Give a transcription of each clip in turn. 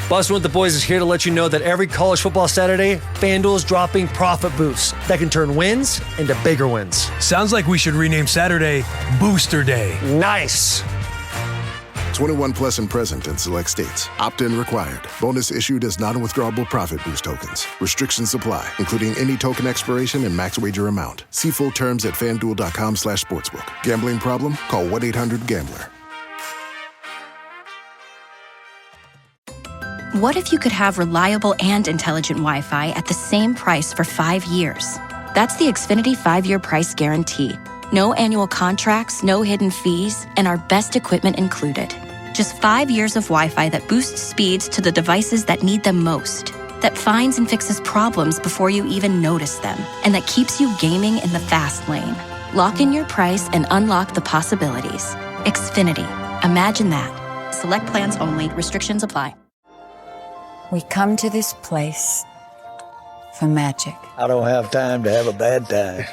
Bustin' with the Boys is here to let you know that every college football Saturday, FanDuel is dropping profit boosts that can turn wins into bigger wins. Sounds like we should rename Saturday Booster Day. Nice. 21 plus and present in select states. Opt-in required. Bonus issued as non-withdrawable profit boost tokens. Restrictions apply, including any token expiration and max wager amount. See full terms at FanDuel.com/sportsbook. Gambling problem? Call 1-800-GAMBLER. What if you could have reliable and intelligent Wi-Fi at the same price for 5 years? That's the Xfinity 5-year price guarantee. No annual contracts, no hidden fees, and our best equipment included. Just 5 years of Wi-Fi that boosts speeds to the devices that need them most, that finds and fixes problems before you even notice them, and that keeps you gaming in the fast lane. Lock in your price and unlock the possibilities. Xfinity. Imagine that. Select plans only. Restrictions apply. We come to this place for magic. I don't have time to have a bad time.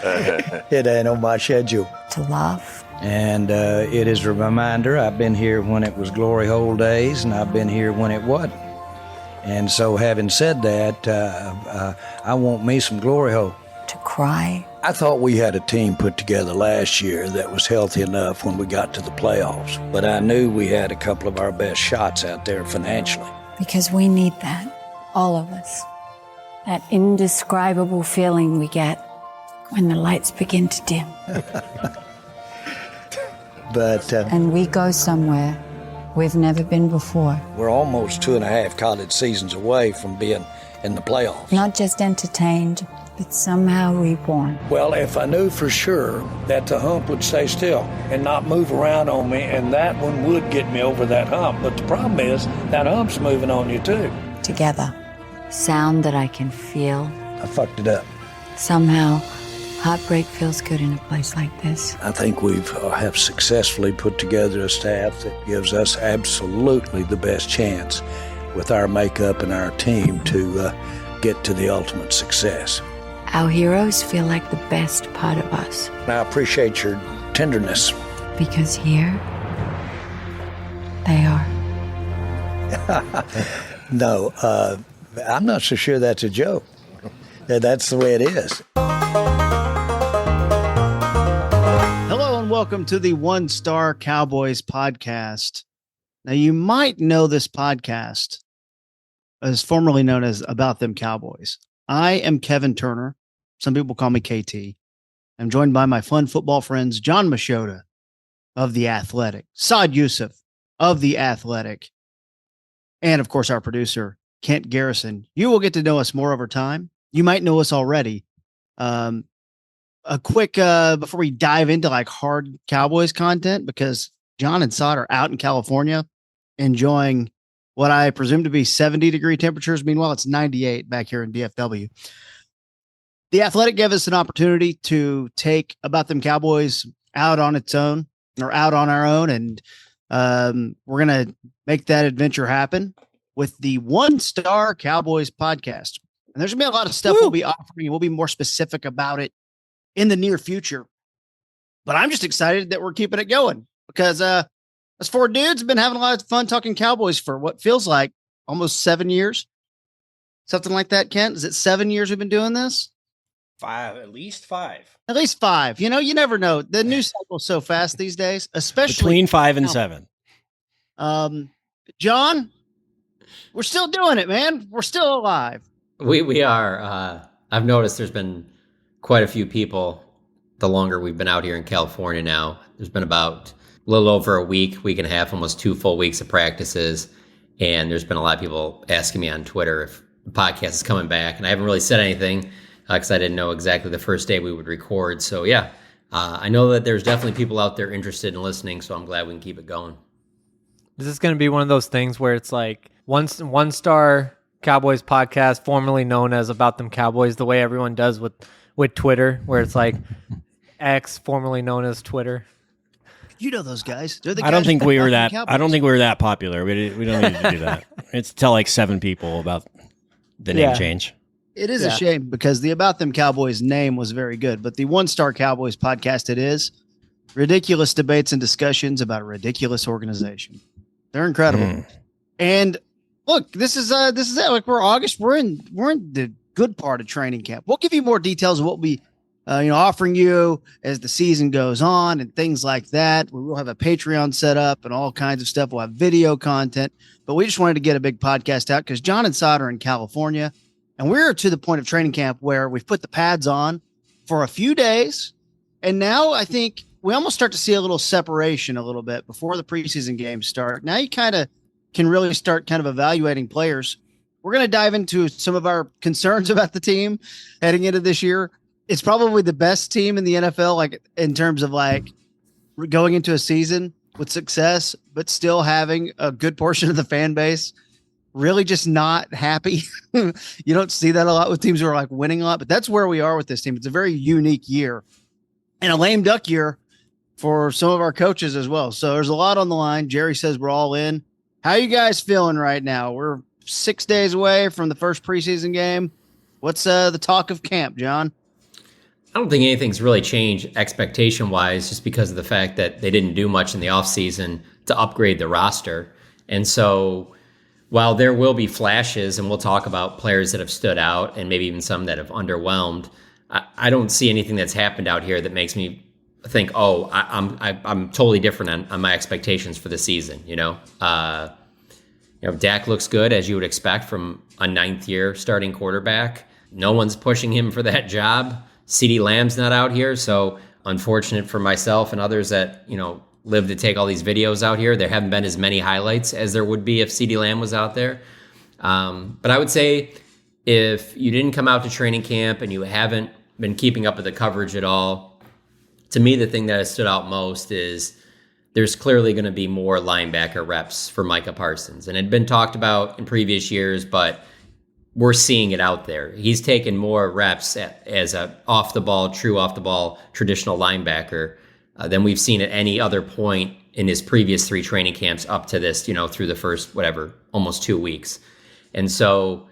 It ain't on my schedule. To love. And it is a reminder, I've been here when it was glory hole days, and I've been here when it wasn't. And so having said that, I want me some glory hole. To cry. I thought we had a team put together last year that was healthy enough when we got to the playoffs. But I knew we had a couple of our best shots out there financially. Because we need that, all of us. That indescribable feeling we get when the lights begin to dim. And we go somewhere we've never been before. We're almost 2.5 college seasons away from being in the playoffs. Not just entertained, but somehow reborn. Well, if I knew for sure that the hump would stay still and not move around on me, and that one would get me over that hump. But the problem is that hump's moving on you too. Together. Sound that I can feel. I fucked it up. Somehow, heartbreak feels good in a place like this. I think we have successfully put together a staff that gives us absolutely the best chance with our makeup and our team to get to the ultimate success. Our heroes feel like the best part of us. I appreciate your tenderness. Because here, they are. No, I'm not so sure that's a joke. That's the way it is. Hello and welcome to the One Star Cowboys Podcast. Now, you might know this podcast as formerly known as About Them Cowboys. I am Kevin Turner. Some people call me KT. I'm joined by my fun football friends, Jon Machota of The Athletic, Saad Youssef of The Athletic, and of course, our producer, Kent Garrison. You will get to know us more over time. You might know us already. A quick, before we dive into like hard Cowboys content, because Jon and Saad are out in California enjoying what I presume to be 70-degree temperatures. Meanwhile, it's 98 back here in DFW. The Athletic gave us an opportunity to take About Them Cowboys out on its own, or out on our own, and we're going to make that adventure happen with the One Star Cowboys Podcast. And there's going to be a lot of stuff we'll be offering, and we'll be more specific about it in the near future. But I'm just excited that we're keeping it going because us four dudes have been having a lot of fun talking Cowboys for what feels like almost 7 years. Something like that, Kent? Is it 7 years we've been doing this? 5, at least 5. At least 5. You know, you never know. The news cycle's so fast these days, especially between 5 and 7. Jon, we're still doing it, man. We're still alive. We are. I've noticed there's been quite a few people the longer we've been out here in California now. There's been about a little over a week and a half, almost 2 full weeks of practices. And there's been a lot of people asking me on Twitter if the podcast is coming back. And I haven't really said anything because I didn't know exactly the first day we would record. So, yeah, I know that there's definitely people out there interested in listening. So I'm glad we can keep it going. This is going to be one of those things where it's like One Star Cowboys Podcast, formerly known as About Them Cowboys, the way everyone does with Twitter, where it's like X, formerly known as Twitter. You know those guys. They're the guys. I don't think we were that. Cowboys. I don't think we were that popular. We don't need to do that. It's tell like 7 people about the name change. It is a shame because the About Them Cowboys name was very good, but the One Star Cowboys Podcast, it is ridiculous debates and discussions about a ridiculous organization. They're incredible. And Look, this is it. Like we're August. We're in the good part of training camp. We'll give you more details of what we offering you as the season goes on and things like that. We will have a Patreon set up and all kinds of stuff. We'll have video content, but we just wanted to get a big podcast out because Jon and Saad are in California, and we're to the point of training camp where we've put the pads on for a few days, and now I think we almost start to see a little separation a little bit before the preseason games start. Now you kind of can really start kind of evaluating players. We're going to dive into some of our concerns about the team heading into this year. It's probably the best team in the NFL, like in terms of like going into a season with success, but still having a good portion of the fan base really just not happy. You don't see that a lot with teams who are like winning a lot, but that's where we are with this team. It's a very unique year and a lame duck year for some of our coaches as well. So there's a lot on the line. Jerry says we're all in. How you guys feeling right now? We're 6 days away from the first preseason game. What's the talk of camp, Jon? I don't think anything's really changed expectation-wise just because of the fact that they didn't do much in the offseason to upgrade the roster. And so while there will be flashes, and we'll talk about players that have stood out and maybe even some that have underwhelmed, I don't see anything that's happened out here that makes me think, I'm totally different on my expectations for the season. Dak looks good, as you would expect from a ninth-year starting quarterback. No one's pushing him for that job. CeeDee Lamb's not out here, so unfortunate for myself and others that, live to take all these videos out here. There haven't been as many highlights as there would be if CeeDee Lamb was out there. But I would say if you didn't come out to training camp and you haven't been keeping up with the coverage at all, to me, the thing that has stood out most is there's clearly going to be more linebacker reps for Micah Parsons. And it had been talked about in previous years, but we're seeing it out there. He's taken more reps as a true off-the-ball traditional linebacker than we've seen at any other point in his previous 3 training camps up to this, through the first, almost 2 weeks. And so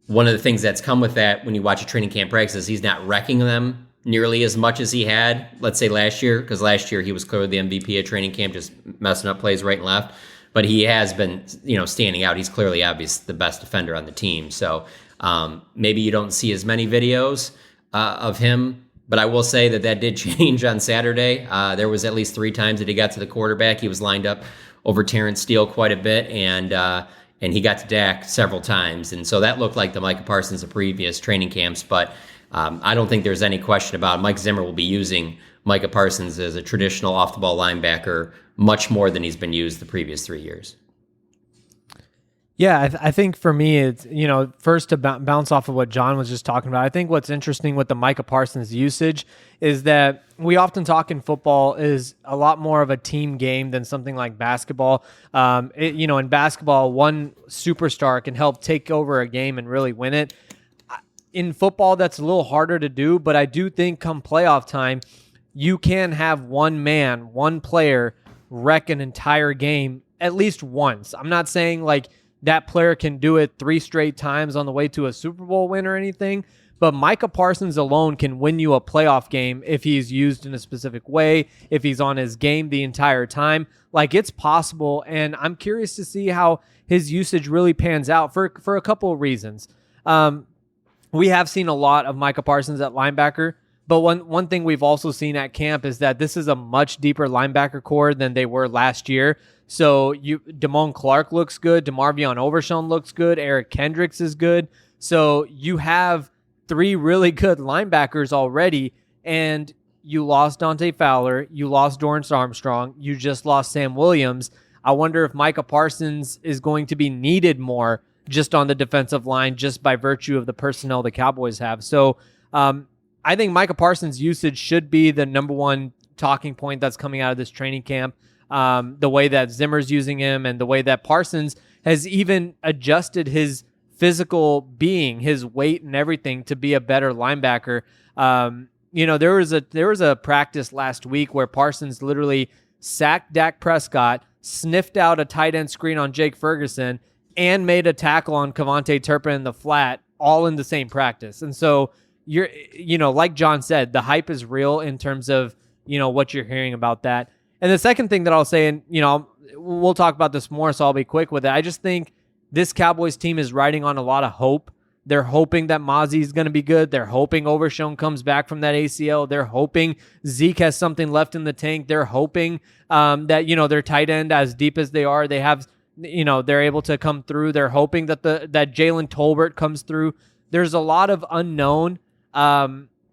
one of the things that's come with that when you watch a training camp practice is he's not wrecking them nearly as much as he had, let's say last year, because last year he was clearly the MVP at training camp, just messing up plays right and left. But he has been, standing out. He's clearly, obviously, the best defender on the team. So maybe you don't see as many videos of him. But I will say that did change on Saturday. There was at least 3 times that he got to the quarterback. He was lined up over Terrence Steele quite a bit, and he got to Dak several times. And so that looked like the Micah Parsons of previous training camps. But I don't think there's any question about it. Mike Zimmer will be using Micah Parsons as a traditional off-the-ball linebacker much more than he's been used the previous 3 years. Yeah, I think for me, it's, first to bounce off of what Jon was just talking about, I think what's interesting with the Micah Parsons usage is that we often talk in football is a lot more of a team game than something like basketball. In basketball, one superstar can help take over a game and really win it. In football, that's a little harder to do, but I do think come playoff time, you can have one player wreck an entire game at least once. I'm not saying like that player can do it 3 straight times on the way to a Super Bowl win or anything, but Micah Parsons alone can win you a playoff game if he's used in a specific way, if he's on his game the entire time. Like, it's possible, and I'm curious to see how his usage really pans out for a couple of reasons. We have seen a lot of Micah Parsons at linebacker, but one thing we've also seen at camp is that this is a much deeper linebacker core than they were last year. So Damone Clark looks good, DeMarvion Overshown looks good, Eric Kendricks is good. So you have 3 really good linebackers already, and you lost Dante Fowler, you lost Dorrance Armstrong, you just lost Sam Williams. I wonder if Micah Parsons is going to be needed more just on the defensive line, just by virtue of the personnel the Cowboys have. So I think Micah Parsons' usage should be the number one talking point that's coming out of this training camp. The way that Zimmer's using him and the way that Parsons has even adjusted his physical being, his weight and everything to be a better linebacker. There was a practice last week where Parsons literally sacked Dak Prescott, sniffed out a tight end screen on Jake Ferguson, and made a tackle on Kevontae Turpin in the flat, all in the same practice. And so like Jon said, the hype is real in terms of, what you're hearing about that. And the second thing that I'll say, and, we'll talk about this more, so I'll be quick with it. I just think this Cowboys team is riding on a lot of hope. They're hoping that Mozzie's going to be good. They're hoping Overshown comes back from that ACL. They're hoping Zeke has something left in the tank. They're hoping that, their tight end, as deep as they are, they have, they're able to come through. They're hoping that that Jalen Tolbert comes through. There's a lot of unknown,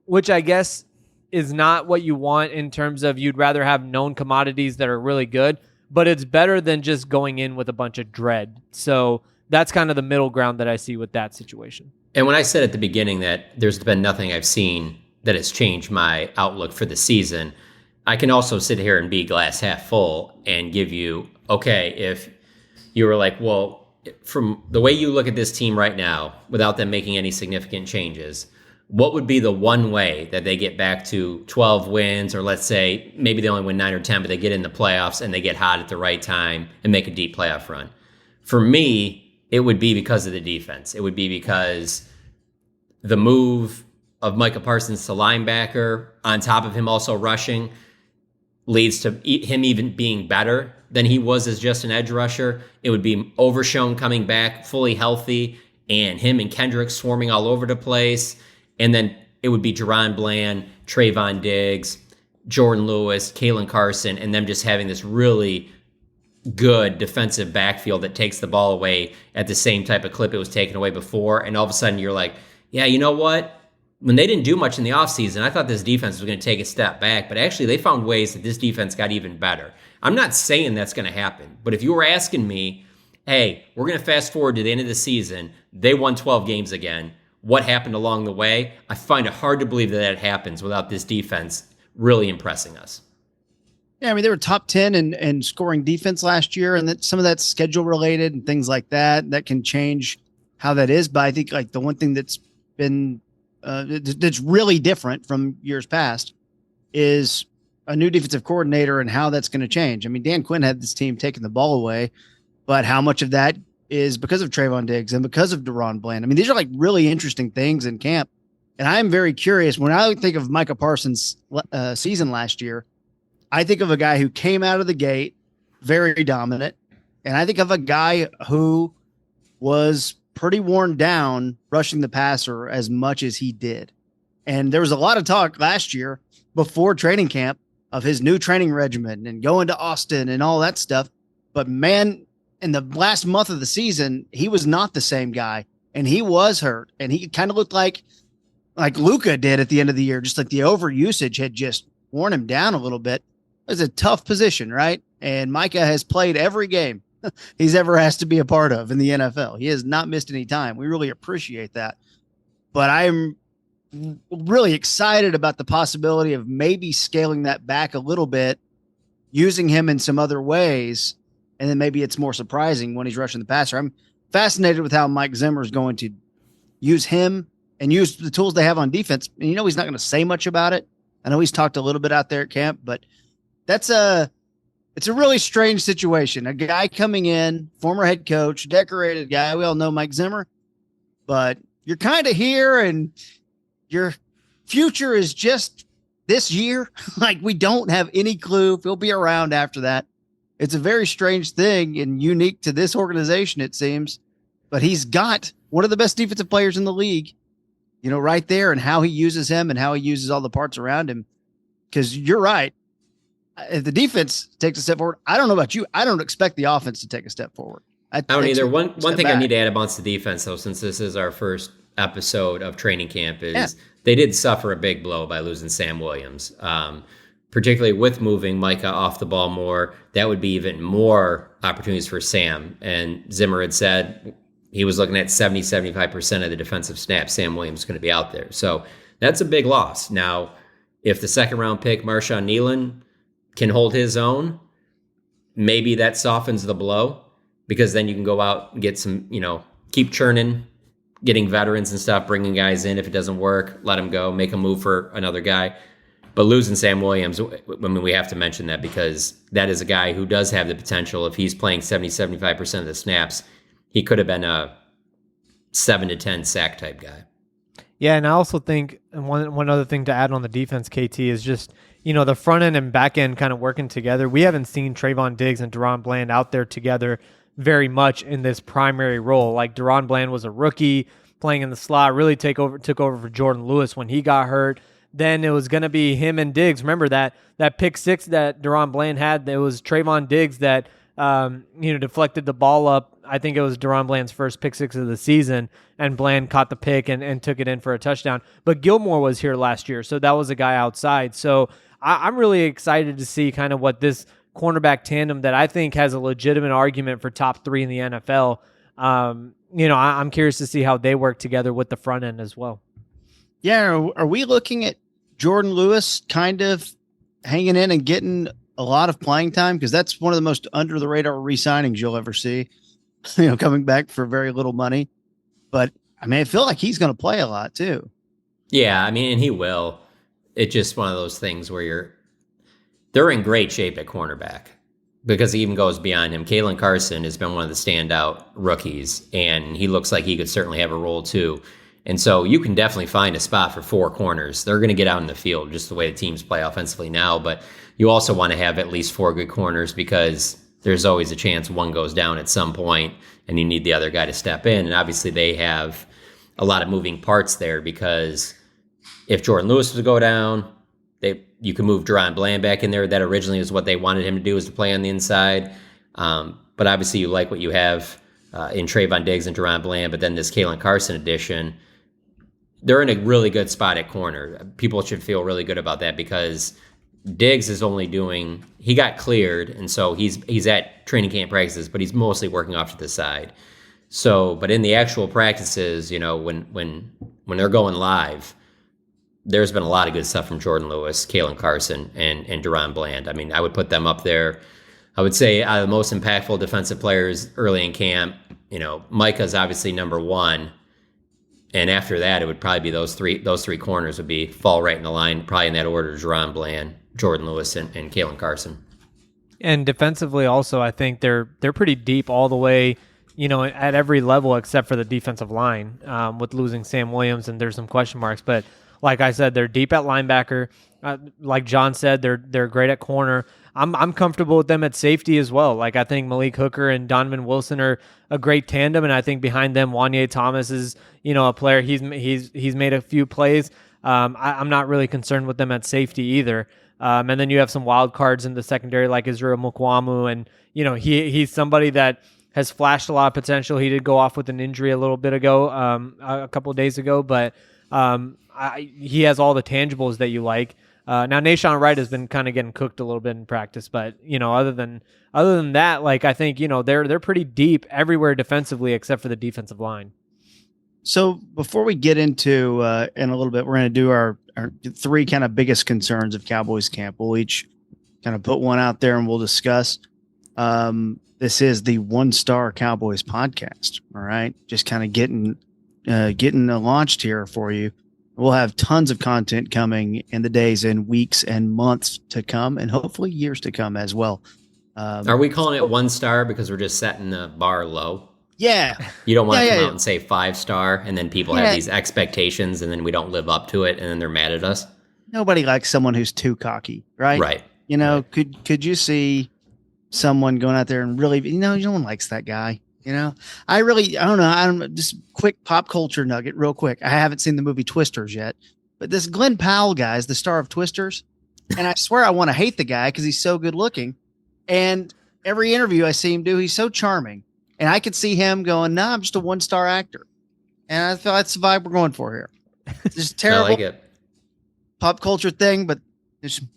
which I guess is not what you want in terms of you'd rather have known commodities that are really good, but it's better than just going in with a bunch of dread. So that's kind of the middle ground that I see with that situation. And when I said at the beginning that there's been nothing I've seen that has changed my outlook for the season, I can also sit here and be glass half full and give you, okay, if you were like, well, from the way you look at this team right now, without them making any significant changes, what would be the one way that they get back to 12 wins, or let's say maybe they only win 9 or 10, but they get in the playoffs and they get hot at the right time and make a deep playoff run? For me, it would be because of the defense. It would be because the move of Micah Parsons to linebacker, on top of him also rushing, leads to him even being better than he was as just an edge rusher. It would be Overshown coming back fully healthy and him and Kendrick swarming all over the place. And then it would be Jerron Bland, Trayvon Diggs, Jordan Lewis, Kalen Carson, and them just having this really good defensive backfield that takes the ball away at the same type of clip it was taken away before. And all of a sudden you're like, yeah, you know what? When they didn't do much in the offseason, I thought this defense was going to take a step back, but actually they found ways that this defense got even better. I'm not saying that's going to happen, but if you were asking me, hey, we're going to fast forward to the end of the season, they won 12 games again, what happened along the way? I find it hard to believe that happens without this defense really impressing us. Yeah, I mean, they were top 10 in scoring defense last year, and that some of that's schedule related and things like that. That can change how that is. But I think like the one thing that's been that's really different from years past is a new defensive coordinator and how that's going to change. I mean, Dan Quinn had this team taking the ball away, but how much of that is because of Trayvon Diggs and because of Deron Bland? I mean, these are like really interesting things in camp. And I'm very curious. When I think of Micah Parsons' season last year, I think of a guy who came out of the gate very dominant. And I think of a guy who was pretty worn down rushing the passer as much as he did. And there was a lot of talk last year before training camp of his new training regimen and going to Austin and all that stuff. But man, in the last month of the season, he was not the same guy, and he was hurt, and he kind of looked like Luka did at the end of the year, just like the overusage had just worn him down a little bit. It was a tough position, right? And Micah has played every game he's ever asked to be a part of in the NFL. He has not missed any time. We really appreciate that. But I'm really excited about the possibility of maybe scaling that back a little bit, using him in some other ways, and then maybe it's more surprising when he's rushing the passer. I'm fascinated with how Mike Zimmer is going to use him and use the tools they have on defense. And he's not going to say much about it. I know he's talked a little bit out there at camp, but it's a really strange situation. A guy coming in, former head coach, decorated guy. We all know Mike Zimmer, but you're kind of here and your future is just this year. Like, we don't have any clue if he'll be around after that. It's a very strange thing and unique to this organization, it seems, but he's got one of the best defensive players in the league, right there, and how he uses him and how he uses all the parts around him. Because you're right. If the defense takes a step forward, I don't know about you, I don't expect the offense to take a step forward. I don't either. One thing I need to add about the defense, though, since this is our first episode of training camp, is they did suffer a big blow by losing Sam Williams. Particularly with moving Micah off the ball more, that would be even more opportunities for Sam. And Zimmer had said he was looking at 75% of the defensive snaps Sam Williams is going to be out there. So that's a big loss. Now, if the second-round pick, Marshawn Nealon, can hold his own, maybe that softens the blow, because then you can go out and get some, keep churning, getting veterans and stuff, bringing guys in. If it doesn't work, let them go, make a move for another guy. But losing Sam Williams, we have to mention that, because that is a guy who does have the potential. If he's playing 75% of the snaps, he could have been a 7 to 10 sack type guy. Yeah, and I also think one other thing to add on the defense, KT, is just, the front end and back end kind of working together. We haven't seen Trayvon Diggs and Deron Bland out there together very much in this primary role. Like Deron Bland was a rookie playing in the slot, really took over for Jordan Lewis when he got hurt. Then it was going to be him and Diggs. Remember that pick six that Deron Bland had? It was Trayvon Diggs that deflected the ball up. I think it was Deron Bland's first pick six of the season, and Bland caught the pick and took it in for a touchdown. But Gilmore was here last year, so that was a guy outside. So I'm really excited to see kind of what this cornerback tandem that I think has a legitimate argument for top 3 in the NFL. I'm curious to see how they work together with the front end as well. Yeah, are we looking at Jordan Lewis kind of hanging in and getting a lot of playing time? Because that's one of the most under the radar re-signings you'll ever see, coming back for very little money. But I mean, I feel like he's going to play a lot too. Yeah, I mean, and he will. It's just one of those things where they're in great shape at cornerback because he even goes beyond him. Kalen Carson has been one of the standout rookies, and he looks like he could certainly have a role too. And so you can definitely find a spot for 4 corners. They're going to get out in the field just the way the teams play offensively now, but you also want to have at least 4 good corners because there's always a chance one goes down at some point and you need the other guy to step in. And obviously they have a lot of moving parts there because if Jordan Lewis was to go down, you can move Deron Bland back in there. That originally is what they wanted him to do, is to play on the inside. But obviously you like what you have in Trayvon Diggs and Deron Bland, but then this Kalen Carson addition, they're in a really good spot at corner. People should feel really good about that because Diggs is he got cleared, and so he's at training camp practices, but he's mostly working off to the side. So, but in the actual practices, when they're going live, there's been a lot of good stuff from Jordan Lewis, Kalen Carson, and Deron Bland. I mean, I would put them up there. I would say out of the most impactful defensive players early in camp, Micah's obviously number 1. And after that, it would probably be those three corners would fall right in the line, probably in that order: Deron Bland, Jordan Lewis, and Kalen Carson. And defensively also, I think they're pretty deep all the way, at every level except for the defensive line, with losing Sam Williams, and there's some question marks. But like I said, they're deep at linebacker. Like John said, they're great at corner. I'm comfortable with them at safety as well. Like I think Malik Hooker and Donovan Wilson are a great tandem, and I think behind them, Wanye Thomas is a player. He's made a few plays. I'm not really concerned with them at safety either. And then you have some wild cards in the secondary like Israel Mukwamu, and he's somebody that has flashed a lot of potential. He did go off with an injury a little bit ago, a couple of days ago, but he has all the tangibles that you like. Now Nahshon Wright has been kind of getting cooked a little bit in practice, but other than that, like I think they're pretty deep everywhere defensively except for the defensive line. So before we get into in a little bit, we're going to do our 3 kind of biggest concerns of Cowboys camp. We'll each kind of put one out there and we'll discuss. This is the One Star Cowboys podcast. All right, just kind of getting launched here for you. We'll have tons of content coming in the days and weeks and months to come, and hopefully years to come as well. Are we calling it 1 star because we're just setting the bar low? Yeah. You don't want to come out and say 5 star, and then people have these expectations, and then we don't live up to it, and then they're mad at us. Nobody likes someone who's too cocky, right? Right. Could you see someone going out there and really, no one likes that guy. I don't know. Just quick pop culture nugget real quick. I haven't seen the movie Twisters yet, but this Glenn Powell guy is the star of Twisters. And I swear I want to hate the guy because he's so good looking. And every interview I see him do, he's so charming. And I could see him going, nah, I'm just a 1-star actor. And I thought that's the vibe we're going for here. It's just terrible I like it. Pop culture thing, but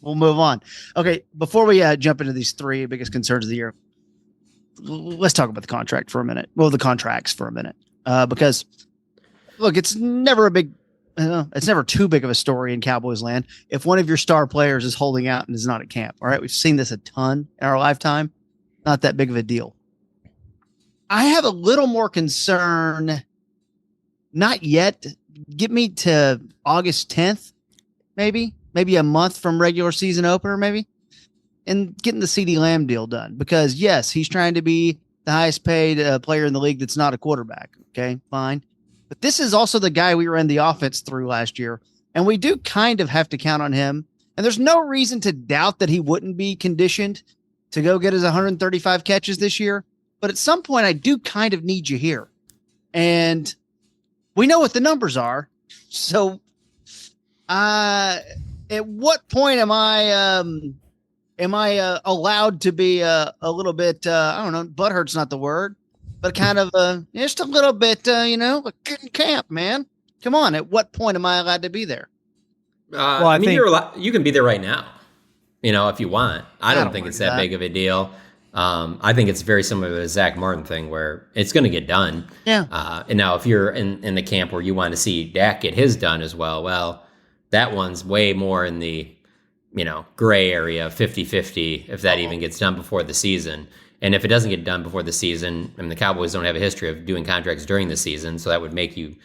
we'll move on. Okay. Before we jump into these 3 biggest concerns of the year, let's talk about the contracts for a minute. Because look, it's never too big of a story in Cowboys land if one of your star players is holding out and is not at camp. All right. We've seen this a ton in our lifetime. Not that big of a deal. I have a little more concern. Not yet. Get me to August 10th, maybe a month from regular season opener, maybe. And getting the CeeDee Lamb deal done, because yes, he's trying to be the highest paid player in the league that's not a quarterback. Okay, fine. But this is also the guy we ran the offense through last year, and we do kind of have to count on him. And there's no reason to doubt that he wouldn't be conditioned to go get his 135 catches this year. but at some point I do kind of need you here. And we know what the numbers are. So at what point am I allowed to be a little bit, I don't know, butthurt's not the word, but kind of just a little bit, like getting camp, man. Come on. At what point am I allowed to be there? Well, I mean, you can be there right now, if you want. I don't think it's that big of a deal. I think it's very similar to the Zach Martin thing where it's going to get done. Yeah. And now if you're in the camp where you want to see Dak get his done as well, that one's way more in the, gray area, 50-50, if that even gets done before the season. And if it doesn't get done before the season, I mean, the Cowboys don't have a history of doing contracts during the season, so that would make you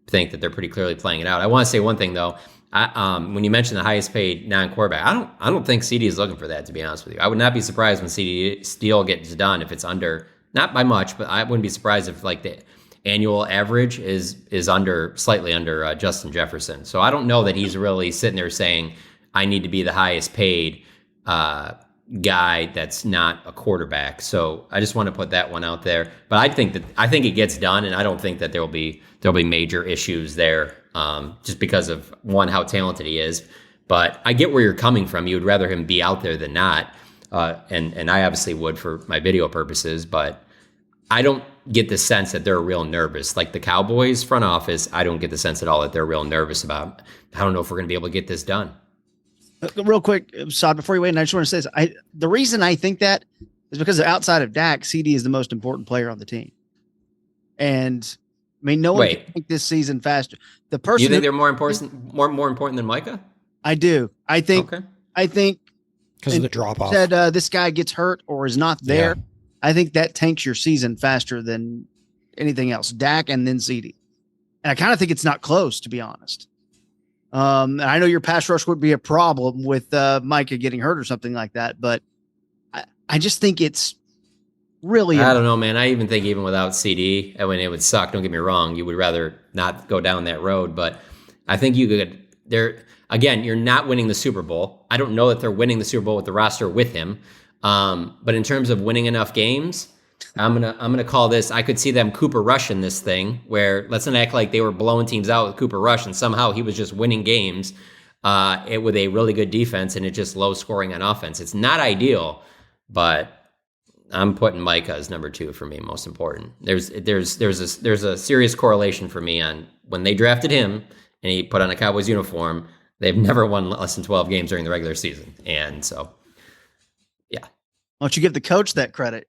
think that they're pretty clearly playing it out. I want to say one thing, though. When you mentioned the highest paid non-quarterback, I don't think CD is looking for that, to be honest with you. I would not be surprised when CD Steele gets done if it's under, not by much, but I wouldn't be surprised if like the annual average is slightly under Justin Jefferson. So I don't know that he's really sitting there saying, I need to be the highest paid guy that's not a quarterback. So I just want to put that one out there. But I think it gets done, and I don't think that there'll be major issues there, just because of one, how talented he is. But I get where you're coming from. You would rather him be out there than not, and I obviously would for my video purposes. But I don't get the sense that they're real nervous. Like the Cowboys front office, I don't get the sense at all that they're real nervous about, I don't know if we're going to be able to get this done. Real quick, Saad, before you wait, and I just want to say this. The reason I think that is because outside of Dak, CD is the most important player on the team. And I mean, no one can think this season faster. The person you think they're more important than Micah? I do. I think because of the drop off. Said this guy gets hurt or is not there. Yeah. I think that tanks your season faster than anything else. Dak and then CD. And I kind of think it's not close, to be honest. And I know your pass rush would be a problem with Micah getting hurt or something like that, but I just think it's really. I don't know, man. I even think even without CD, I mean, it would suck. Don't get me wrong. You would rather not go down that road, but I think you could. Again, you're not winning the Super Bowl. I don't know that they're winning the Super Bowl with the roster with him, but in terms of winning enough games. I'm gonna call this. I could see them Cooper Rushing this thing, where let's not act like they were blowing teams out with Cooper Rush, and somehow he was just winning games with a really good defense, and it just low scoring on offense. It's not ideal, but I'm putting Micah as number 2 for me, most important. There's a serious correlation for me on when they drafted him and he put on a Cowboys uniform. They've never won less than 12 games during the regular season, and so yeah. Why don't you give the coach that credit?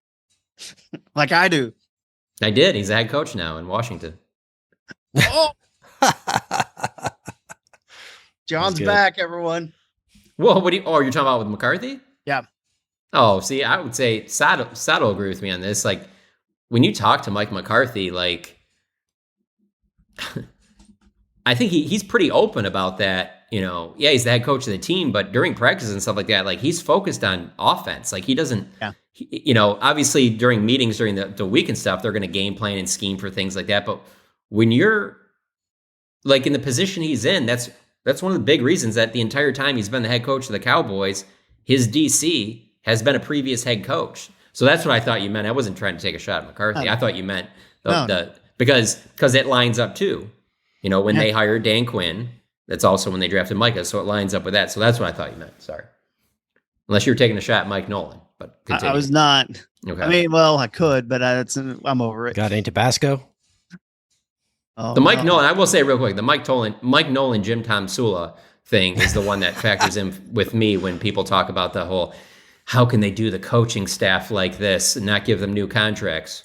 Like I do. I did. He's a head coach now in Washington. Oh. John's back, everyone. Whoa, you're talking about with McCarthy? Yeah. Oh, see, I would say Saad will agree with me on this. Like, when you talk to Mike McCarthy, like, I think he's pretty open about that. Yeah, he's the head coach of the team, but during practice and stuff like that, like, he's focused on offense. Like, he doesn't... Yeah. Obviously during meetings during the week and stuff, they're going to game plan and scheme for things like that. But when you're like in the position he's in, that's one of the big reasons that the entire time he's been the head coach of the Cowboys, his DC has been a previous head coach. So that's what I thought you meant. I wasn't trying to take a shot at McCarthy. I thought you meant because it lines up too. When they hired Dan Quinn, that's also when they drafted Micah. So it lines up with that. So that's what I thought you meant. Sorry. Unless you were taking a shot at Mike Nolan. But I was not. Okay. I mean, well, I could, but I'm over it. Got any Tabasco? Oh, Mike Nolan, I will say real quick, the Mike Nolan, Jim Tom Sula thing is the one that factors in with me when people talk about the whole, how can they do the coaching staff like this and not give them new contracts?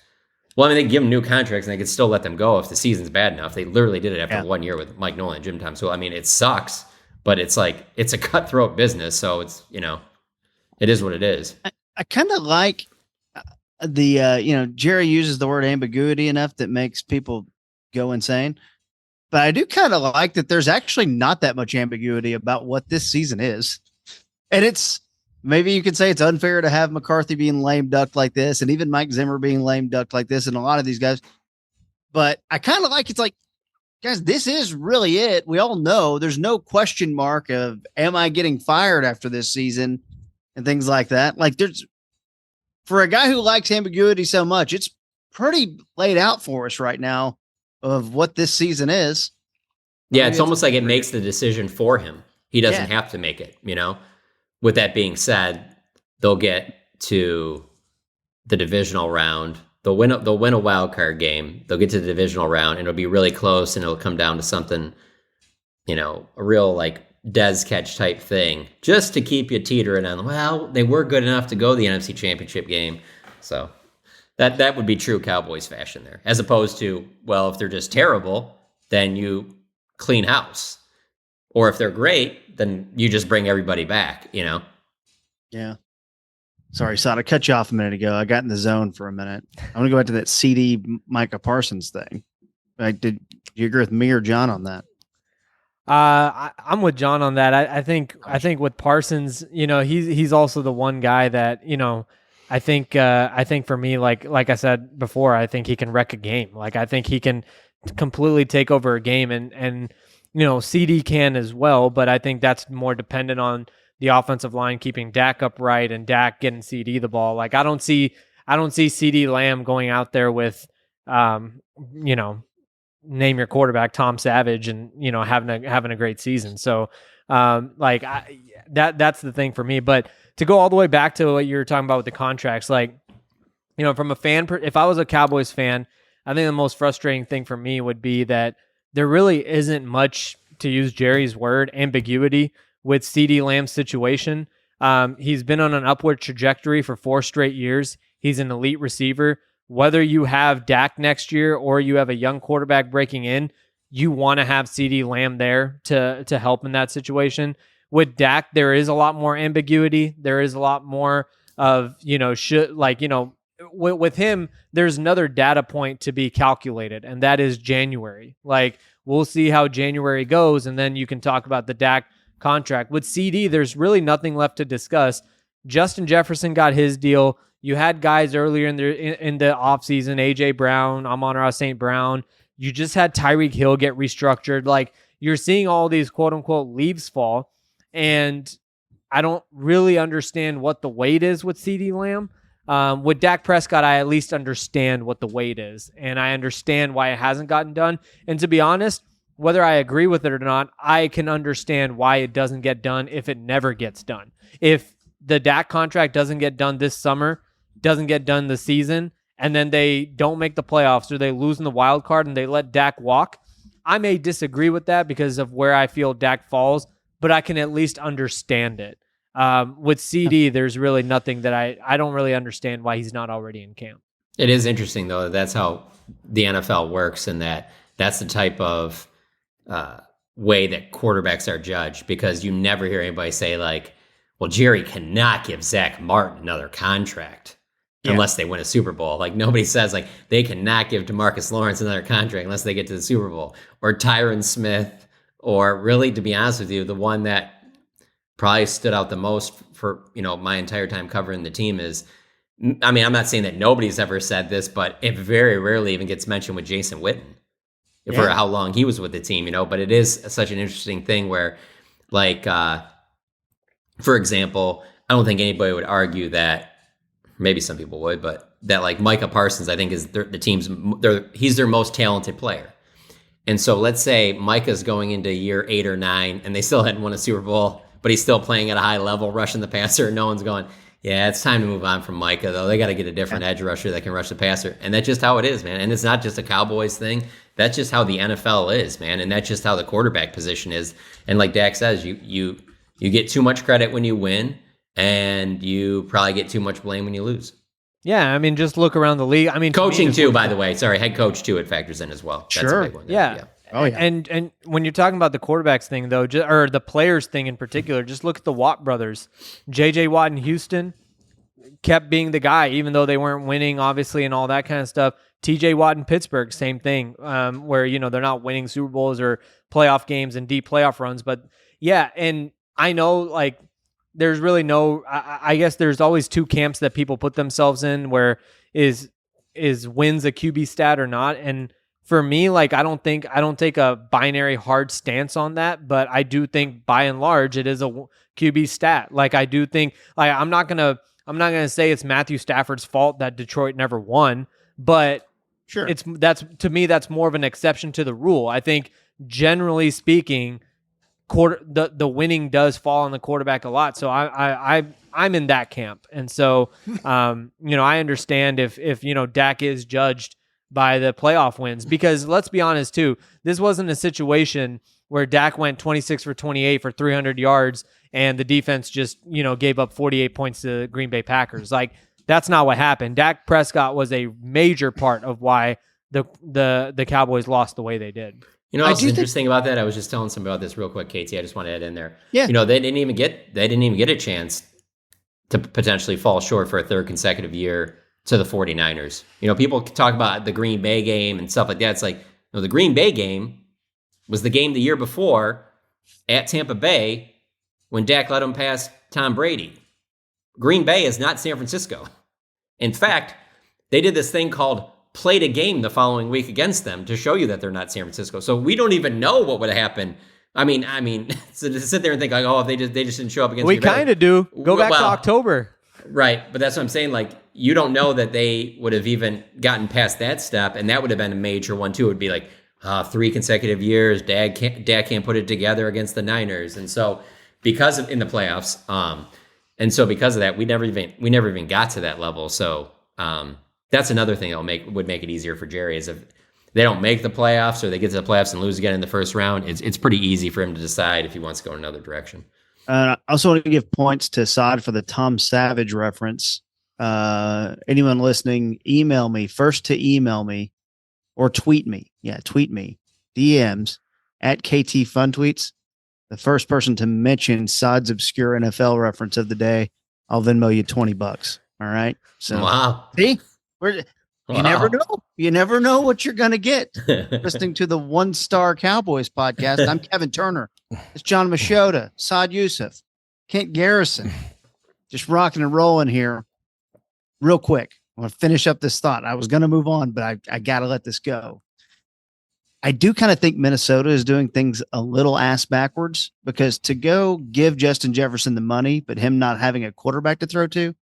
Well, I mean, they give them new contracts and they could still let them go if the season's bad enough. They literally did it after 1 year with Mike Nolan and Jim Tom Sula. I mean, it sucks, but it's like, it's a cutthroat business. So it's, it is what it is. I kind of like the, Jerry uses the word ambiguity enough that makes people go insane. But I do kind of like that there's actually not that much ambiguity about what this season is. And it's, maybe you could say it's unfair to have McCarthy being lame ducked like this, and even Mike Zimmer being lame ducked like this, and a lot of these guys. But I kind of like, it's like, guys, this is really it. We all know there's no question mark of, am I getting fired after this season? And things like that. Like for a guy who likes ambiguity so much, it's pretty laid out for us right now of what this season is. Yeah, it's almost like it makes the decision for him. He doesn't have to make it, With that being said, they'll get to the divisional round. They'll win a wild card game. They'll get to the divisional round, and it'll be really close, and it'll come down to something, a real like Dez catch type thing, just to keep you teetering on. Well, they were good enough to go the NFC Championship game, so that would be true Cowboys fashion there, as opposed to, well, if they're just terrible, then you clean house, or if they're great, then you just bring everybody back. Yeah. Sorry, Saad, I cut you off a minute ago. I got in the zone for a minute. I want to go back to that CD Micah Parsons thing. Like, did you agree with me or John on that? I'm with John on that. I think with Parsons, he's also the one guy that, I think for me, like I said before, I think he can wreck a game. Like, I think he can completely take over a game, and CD can as well, but I think that's more dependent on the offensive line keeping Dak upright and Dak getting CD the ball. Like, I don't see CD Lamb going out there with, name your quarterback Tom Savage and having a great season. So that's the thing for me. But to go all the way back to what you were talking about with the contracts, like, from a fan, if I was a Cowboys fan, I think the most frustrating thing for me would be that there really isn't much, to use Jerry's word, ambiguity with CD Lamb's situation. He's been on an upward trajectory for 4 straight years. He's an elite receiver. Whether you have Dak next year or you have a young quarterback breaking in, you want to have CD Lamb there to help in that situation. With Dak, there is a lot more ambiguity. There is a lot more of, with him, there's another data point to be calculated, and that is January. Like, we'll see how January goes, and then you can talk about the Dak contract. With CD, there's really nothing left to discuss. Justin Jefferson got his deal. You had guys earlier in the offseason, A.J. Brown, Amon-Ra St. Brown. You just had Tyreek Hill get restructured. Like, you're seeing all these quote-unquote leaves fall, and I don't really understand what the weight is with CD Lamb. With Dak Prescott, I at least understand what the weight is, and I understand why it hasn't gotten done. And to be honest, whether I agree with it or not, I can understand why it doesn't get done if it never gets done. If the Dak contract doesn't get done this summer, doesn't get done this season, and then they don't make the playoffs or they lose in the wild card and they let Dak walk, I may disagree with that because of where I feel Dak falls, but I can at least understand it. With CD, there's really nothing that I don't really understand why he's not already in camp. It is interesting, though, that's how the NFL works, and that's the type of way that quarterbacks are judged, because you never hear anybody say, like, well, Jerry cannot give Zach Martin another contract unless they win a Super Bowl. Like, nobody says, like, they cannot give DeMarcus Lawrence another contract unless they get to the Super Bowl. Or Tyron Smith, or really, to be honest with you, the one that probably stood out the most for, my entire time covering the team is, I mean, I'm not saying that nobody's ever said this, but it very rarely even gets mentioned with Jason Witten for how long he was with the team, but it is such an interesting thing where, like, for example, I don't think anybody would argue that, maybe some people would, but that, like, Micah Parsons, I think, is he's their most talented player. And so let's say Micah's going into year 8 or 9 and they still hadn't won a Super Bowl, but he's still playing at a high level, rushing the passer, and no one's going, yeah, it's time to move on from Micah, though. They got to get a different edge rusher that can rush the passer. And that's just how it is, man. And it's not just a Cowboys thing. That's just how the NFL is, man. And that's just how the quarterback position is. And like Dak says, you get too much credit when you win, and you probably get too much blame when you lose. Yeah, I mean, just look around the league. I mean, coaching too, by the way. Sorry, head coach too. It factors in as well. That's sure. a big one. Yeah. Oh yeah. And when you're talking about the quarterbacks thing, though, or the players thing in particular, just look at the Watt brothers. J.J. Watt in Houston kept being the guy, even though they weren't winning, obviously, and all that kind of stuff. T.J. Watt in Pittsburgh, same thing, where they're not winning Super Bowls or playoff games and deep playoff runs, but yeah, and I know, like, there's really no, I guess there's always two camps that people put themselves in, where is wins a QB stat or not. And for me, like, I don't take a binary hard stance on that, but I do think by and large it is a QB stat. Like, I do think, like, I'm not gonna I'm not going to say it's Matthew Stafford's fault that Detroit never won, but sure, to me that's more of an exception to the rule. I think generally speaking, the winning does fall on the quarterback a lot. So I'm in that camp, and so I understand if Dak is judged by the playoff wins, because let's be honest too, this wasn't a situation where Dak went 26 for 28 for 300 yards and the defense just gave up 48 points to the Green Bay Packers. Like, that's not what happened. Dak Prescott was a major part of why the Cowboys lost the way they did. What's interesting about that? I was just telling somebody about this real quick, Katie. I just want to add in there. Yeah. They didn't even get a chance to potentially fall short for a third consecutive year to the 49ers. People talk about the Green Bay game and stuff like that. It's like, the Green Bay game was the game the year before at Tampa Bay when Dak let him pass Tom Brady. Green Bay is not San Francisco. In fact, they did this thing called played a game the following week against them to show you that they're not San Francisco. So we don't even know what would have happened. I mean, so to sit there and think like, oh, if they just didn't show up against we kind of do. Go back to October. Right, but that's what I'm saying. Like, you don't know that they would have even gotten past that step, and that would have been a major one too. It would be like 3 consecutive years. Dak can't put it together against the Niners, and so because of in the playoffs, and so because of that, we never even got to that level. So that's another thing that would make it easier for Jerry is if they don't make the playoffs or they get to the playoffs and lose again in the first round. It's pretty easy for him to decide if he wants to go in another direction. I also want to give points to Saad for the Tom Savage reference. Anyone listening, email me or tweet me. Yeah, tweet me. DMs at KT Fun Tweets. The first person to mention Saad's obscure NFL reference of the day, I'll Venmo you $20. All right. So wow. See, you never know. You never know what you're going to get. Listening to the One Star Cowboys podcast. I'm Kevin Turner. It's John Machota, Saad Youssef, Kent Garrison. Just rocking and rolling here. Real quick, I want to finish up this thought. I was going to move on, but I got to let this go. I do kind of think Minnesota is doing things a little ass backwards, because to go give Justin Jefferson the money, but him not having a quarterback to throw to.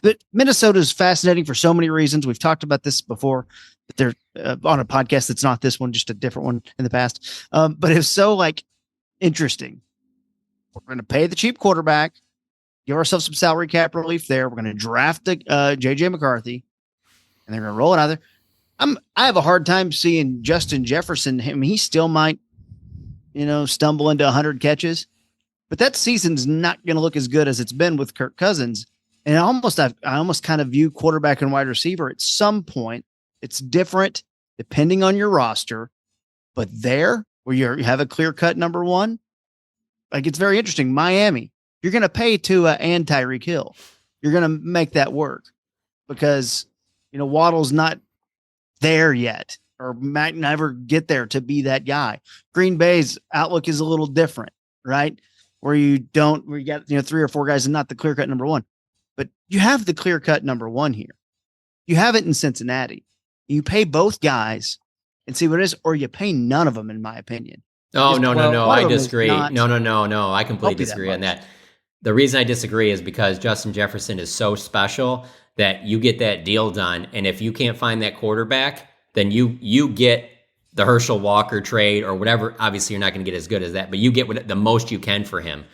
But Minnesota is fascinating for so many reasons. We've talked about this before. They're on a podcast that's not this one, just a different one in the past. But it's so interesting. We're going to pay the cheap quarterback, give ourselves some salary cap relief there. We're going to draft the JJ McCarthy, and they're going to roll it out there. I have a hard time seeing Justin Jefferson. I mean, he still might, stumble into 100 catches, but that season's not going to look as good as it's been with Kirk Cousins. And I almost kind of view quarterback and wide receiver at some point. It's different depending on your roster, but there where you have a clear cut number one, it's very interesting. Miami, you're going to pay Tua and Tyreek Hill. You're going to make that work because, Waddle's not there yet or might never get there to be that guy. Green Bay's outlook is a little different, right? Where you got, 3 or 4 guys and not the clear cut number one. But you have the clear-cut number one here. You have it in Cincinnati. You pay both guys and see what it is, or you pay none of them, in my opinion. Oh, no. I disagree. No. I completely disagree on that. The reason I disagree is because Justin Jefferson is so special that you get that deal done. And if you can't find that quarterback, then you get the Herschel Walker trade or whatever. Obviously, you're not going to get as good as that, but you get the most you can for him.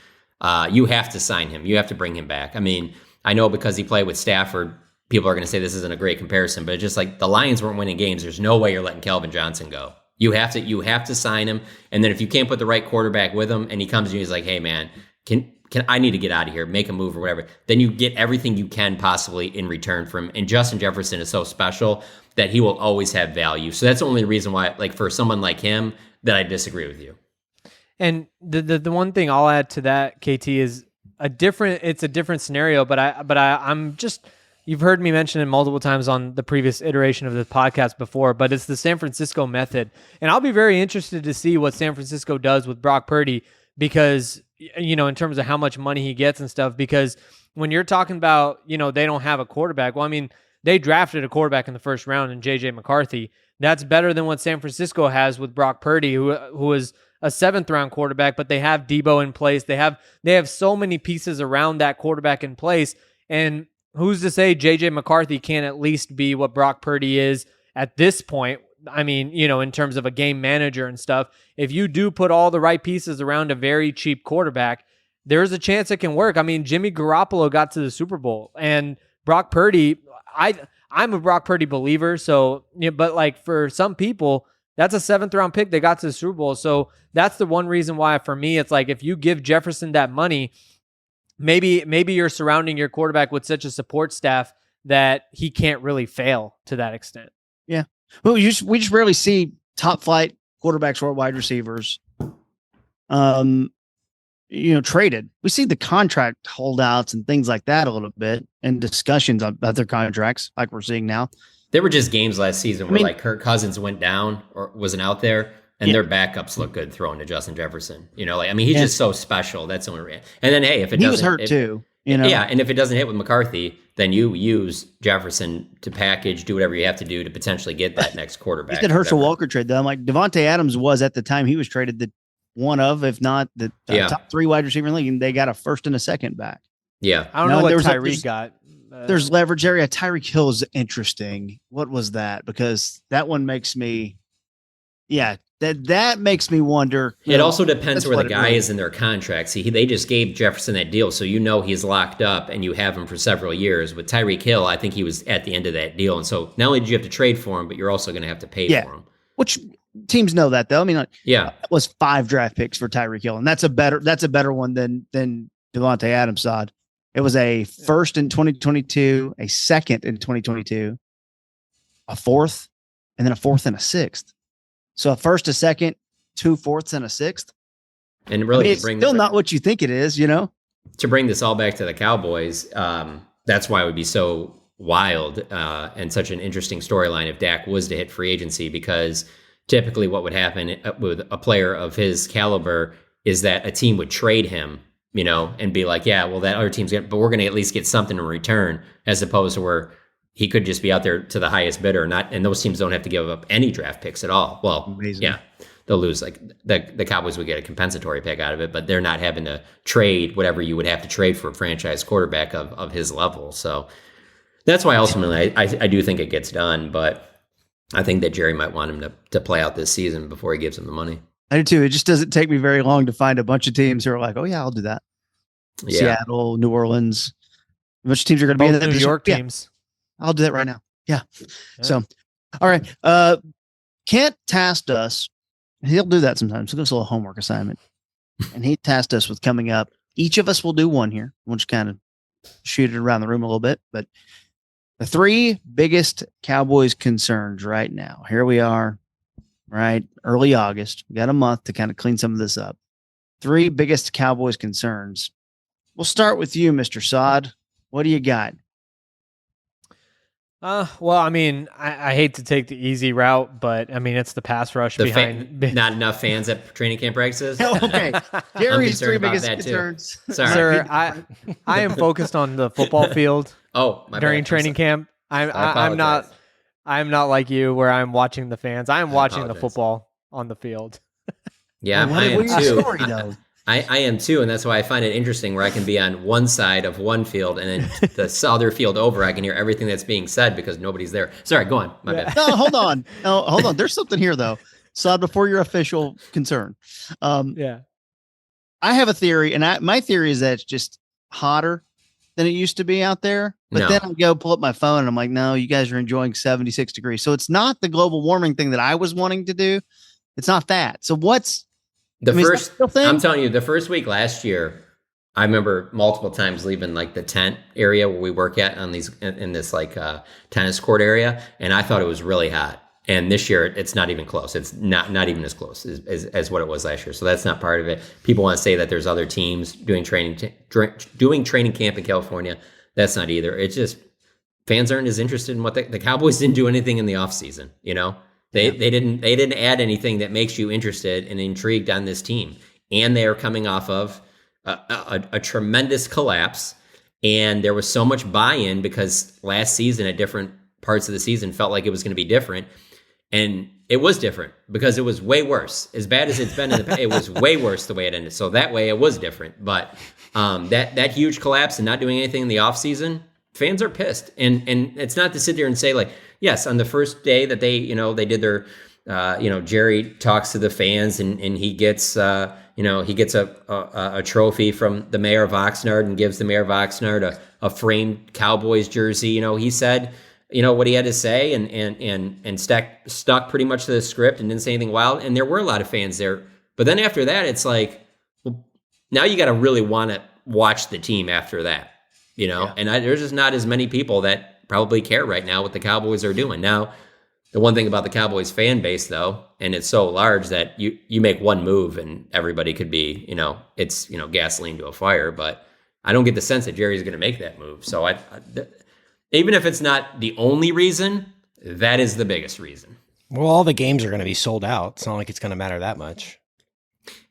You have to sign him. You have to bring him back. I mean, I know because he played with Stafford, people are going to say this isn't a great comparison, but it's just like the Lions weren't winning games. There's no way you're letting Calvin Johnson go. You have to sign him. And then if you can't put the right quarterback with him and he comes to you, he's like, hey man, can I need to get out of here, make a move or whatever. Then you get everything you can possibly in return from him. And Justin Jefferson is so special that he will always have value. So that's the only reason why, for someone like him, that I disagree with you. And the one thing I'll add to that, KT, is it's a different scenario, but I'm just, you've heard me mention it multiple times on the previous iteration of the podcast before, but it's the San Francisco method. And I'll be very interested to see what San Francisco does with Brock Purdy, because, in terms of how much money he gets and stuff, because when you're talking about, they don't have a quarterback, well, I mean, they drafted a quarterback in the first round in JJ McCarthy. That's better than what San Francisco has with Brock Purdy, who is a 7th round quarterback, but they have Debo in place. They have so many pieces around that quarterback in place. And who's to say JJ McCarthy can't at least be what Brock Purdy is at this point? I mean, in terms of a game manager and stuff, if you do put all the right pieces around a very cheap quarterback, there's a chance it can work. I mean, Jimmy Garoppolo got to the Super Bowl, and Brock Purdy, I'm a Brock Purdy believer. So, but like for some people, that's a 7th round pick. They got to the Super Bowl. So that's the one reason why for me, it's like, if you give Jefferson that money, maybe you're surrounding your quarterback with such a support staff that he can't really fail to that extent. Yeah. Well, we just rarely see top flight quarterbacks or wide receivers, traded. We see the contract holdouts and things like that a little bit, and discussions about their contracts like we're seeing now. There were just games last season where like Kirk Cousins went down or wasn't out there, and their backups look good throwing to Justin Jefferson. He's just so special. That's the only reason. And then, hey, if it doesn't, he was hurt too. Yeah, and if it doesn't hit with McCarthy, then you use Jefferson to package, do whatever you have to do to potentially get that next quarterback. He did Herschel Walker trade, though. I'm like, Devontae Adams was at the time he was traded the one of, if not the top 3 wide receiver in the league, and they got a 1st and a 2nd back. Yeah. I don't know what Tyreek got. There's leverage area. Tyreek Hill is interesting. What was that? Because that one makes me, that makes me wonder. It also depends where the guy is in their contract. See, they just gave Jefferson that deal, so he's locked up, and you have him for several years. With Tyreek Hill, I think he was at the end of that deal, and so not only did you have to trade for him, but you're also going to have to pay for him. Which teams know that, though. I mean, it was 5 draft picks for Tyreek Hill, and that's a better one than Devontae Adams. Saad. It was a 1st in 2022, a 2nd in 2022, a 4th, and then a 4th and a 6th. So a 1st, a 2nd, 2 4ths, and a 6th. And really, it's still not what you think it is, To bring this all back to the Cowboys, that's why it would be so wild and such an interesting storyline if Dak was to hit free agency, because typically what would happen with a player of his caliber is that a team would trade him, and be like, yeah, well, that other team's but we're going to at least get something in return, as opposed to where he could just be out there to the highest bidder, and those teams don't have to give up any draft picks at all. Well, amazing. Yeah, they'll lose. Like the Cowboys would get a compensatory pick out of it, but they're not having to trade whatever you would have to trade for a franchise quarterback of his level. So that's why ultimately I do think it gets done, but I think that Jerry might want him to play out this season before he gives him the money. I do too. It just doesn't take me very long to find a bunch of teams who are like, oh yeah, I'll do that. Yeah. Seattle, New Orleans, a bunch of teams are going to be in that New York teams. I'll do that right now. Yeah. So, all right. Kent tasked us. He'll do that sometimes. He'll give us a little homework assignment. And he tasked us with coming up. Each of us will do one here. We'll just kind of shoot it around the room a little bit. But the 3 biggest Cowboys concerns right now. Here we are, right? Early August. We got a month to kind of clean some of this up. 3 biggest Cowboys concerns. We'll start with you, Mr. Saad. What do you got? Well, I mean, I hate to take the easy route, but I mean, it's the pass rush behind. Not enough fans at training camp practices. Okay. Gary's 3 biggest concerns. Sorry. Sir, I am focused on the football field. During training camp. I'm not like you where I'm watching the fans. I'm watching the football on the field. Yeah, I am too. I am too, and that's why I find it interesting where I can be on one side of one field and then the other field over, I can hear everything that's being said because nobody's there. Sorry, go on. My bad. No, hold on. There's something here, though. Saad, before your official concern. I have a theory, and my theory is that it's just hotter than it used to be out there. But then I go pull up my phone, and I'm like, no, you guys are enjoying 76 degrees. So it's not the global warming thing that I was wanting to do. It's not that. So what's I'm telling you, the first week last year, I remember multiple times leaving like the tent area where we work at on these in this like tennis court area, and I thought it was really hot. And this year, it's not even close. It's not even as close as what it was last year. So that's not part of it. People want to say that there's other teams doing training camp in California. That's not either. It's just fans aren't as interested in what the Cowboys didn't do anything in the offseason, They didn't add anything that makes you interested and intrigued on this team. And they are coming off of a tremendous collapse. And there was so much buy-in because last season at different parts of the season felt like it was going to be different. And it was different because it was way worse. As bad as it's been in the past, it was way worse the way it ended. So that way it was different. But that huge collapse and not doing anything in the offseason, fans are pissed. And it's not to sit there and say like, yes, on the first day that they did their, Jerry talks to the fans and he gets, he gets a trophy from the mayor of Oxnard and gives the mayor of Oxnard a framed Cowboys jersey. He said, what he had to say and stuck pretty much to the script and didn't say anything wild. And there were a lot of fans there. But then after that, it's like, well, now you got to really want to watch the team after that, and there's just not as many people that probably care right now what the Cowboys are doing. Now, the one thing about the Cowboys fan base, though, and it's so large that you make one move and everybody could be, it's, gasoline to a fire. But I don't get the sense that Jerry's going to make that move. So even if it's not the only reason, that is the biggest reason. Well, all the games are going to be sold out. It's not like it's going to matter that much.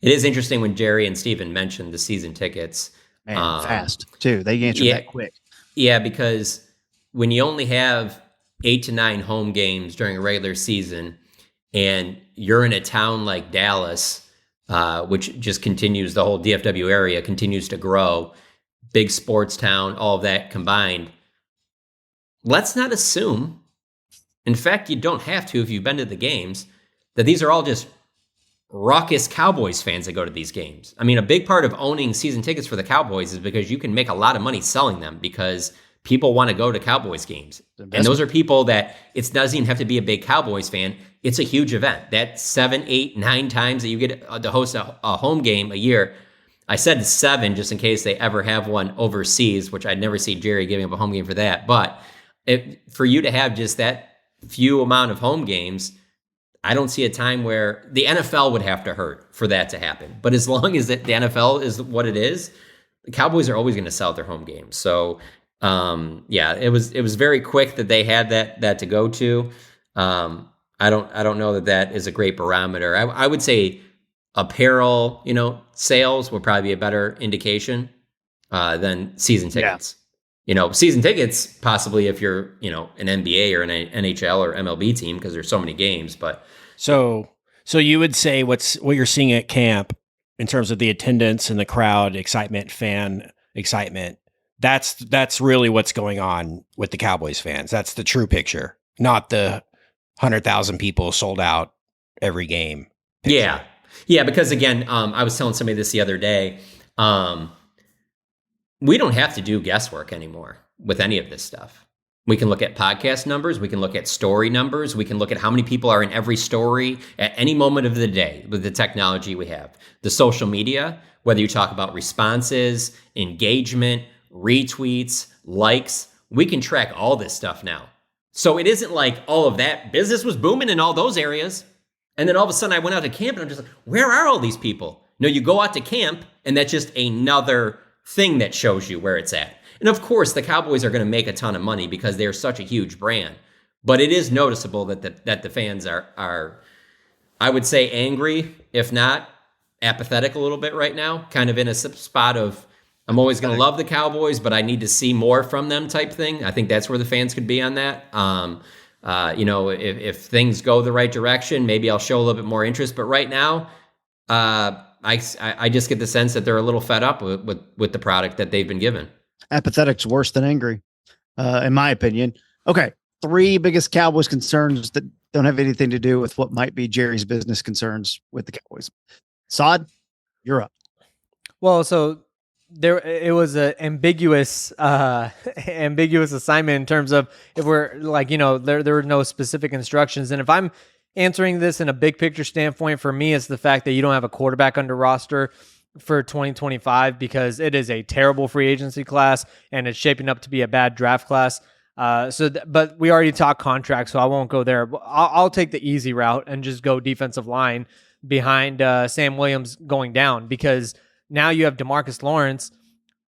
It is interesting when Jerry and Steven mentioned the season tickets. Man, fast, too. They answered that quick. Yeah, because when you only have 8 to 9 home games during a regular season and you're in a town like Dallas, which just continues, the whole DFW area continues to grow, big sports town, all of that combined, let's not assume, in fact, you don't have to if you've been to the games, that these are all just raucous Cowboys fans that go to these games. I mean, a big part of owning season tickets for the Cowboys is because you can make a lot of money selling them because people want to go to Cowboys games. And those are people that it doesn't even have to be a big Cowboys fan. It's a huge event. That 7, 8, 9 times that you get to host a home game a year. I said 7 just in case they ever have one overseas, which I'd never see Jerry giving up a home game for that. But for you to have just that few amount of home games, I don't see a time where the NFL would have to hurt for that to happen. But as long as the NFL is what it is, the Cowboys are always going to sell their home games. So, it was very quick that they had that to go to. I don't know that is a great barometer. I would say apparel, sales would probably be a better indication than season tickets. Yeah. Season tickets, possibly if you're, an NBA or an NHL or MLB team, because there's so many games. But so you would say what you're seeing at camp in terms of the attendance and the crowd excitement, fan excitement. That's really what's going on with the Cowboys fans. That's the true picture, not the 100,000 people sold out every game picture. Yeah. Because again, I was telling somebody this the other day. We don't have to do guesswork anymore with any of this stuff. We can look at podcast numbers. We can look at story numbers. We can look at how many people are in every story at any moment of the day with the technology we have. The social media, whether you talk about responses, engagement, retweets, likes, we can track all this stuff now. So it isn't like all of that business was booming in all those areas. And then all of a sudden I went out to camp and I'm just like, where are all these people? No, you go out to camp and that's just another thing that shows you where it's at. And of course, the Cowboys are going to make a ton of money because they're such a huge brand. But it is noticeable that the fans are, I would say, angry, if not apathetic a little bit right now, kind of in a spot of, I'm always going to love the Cowboys, but I need to see more from them type thing. I think that's where the fans could be on that. If things go the right direction, maybe I'll show a little bit more interest. But right now, I just get the sense that they're a little fed up with the product that they've been given. Apathetic's worse than angry, in my opinion. Okay, 3 biggest Cowboys concerns that don't have anything to do with what might be Jerry's business concerns with the Cowboys. Saad, you're up. Well, so it was an ambiguous assignment in terms of if we're like, there were no specific instructions. And if I'm answering this in a big picture standpoint, for me, it's the fact that you don't have a quarterback under roster for 2025 because it is a terrible free agency class and it's shaping up to be a bad draft class. But we already talked contracts, so I won't go there. I'll take the easy route and just go defensive line behind Sam Williams going down, because now you have DeMarcus Lawrence,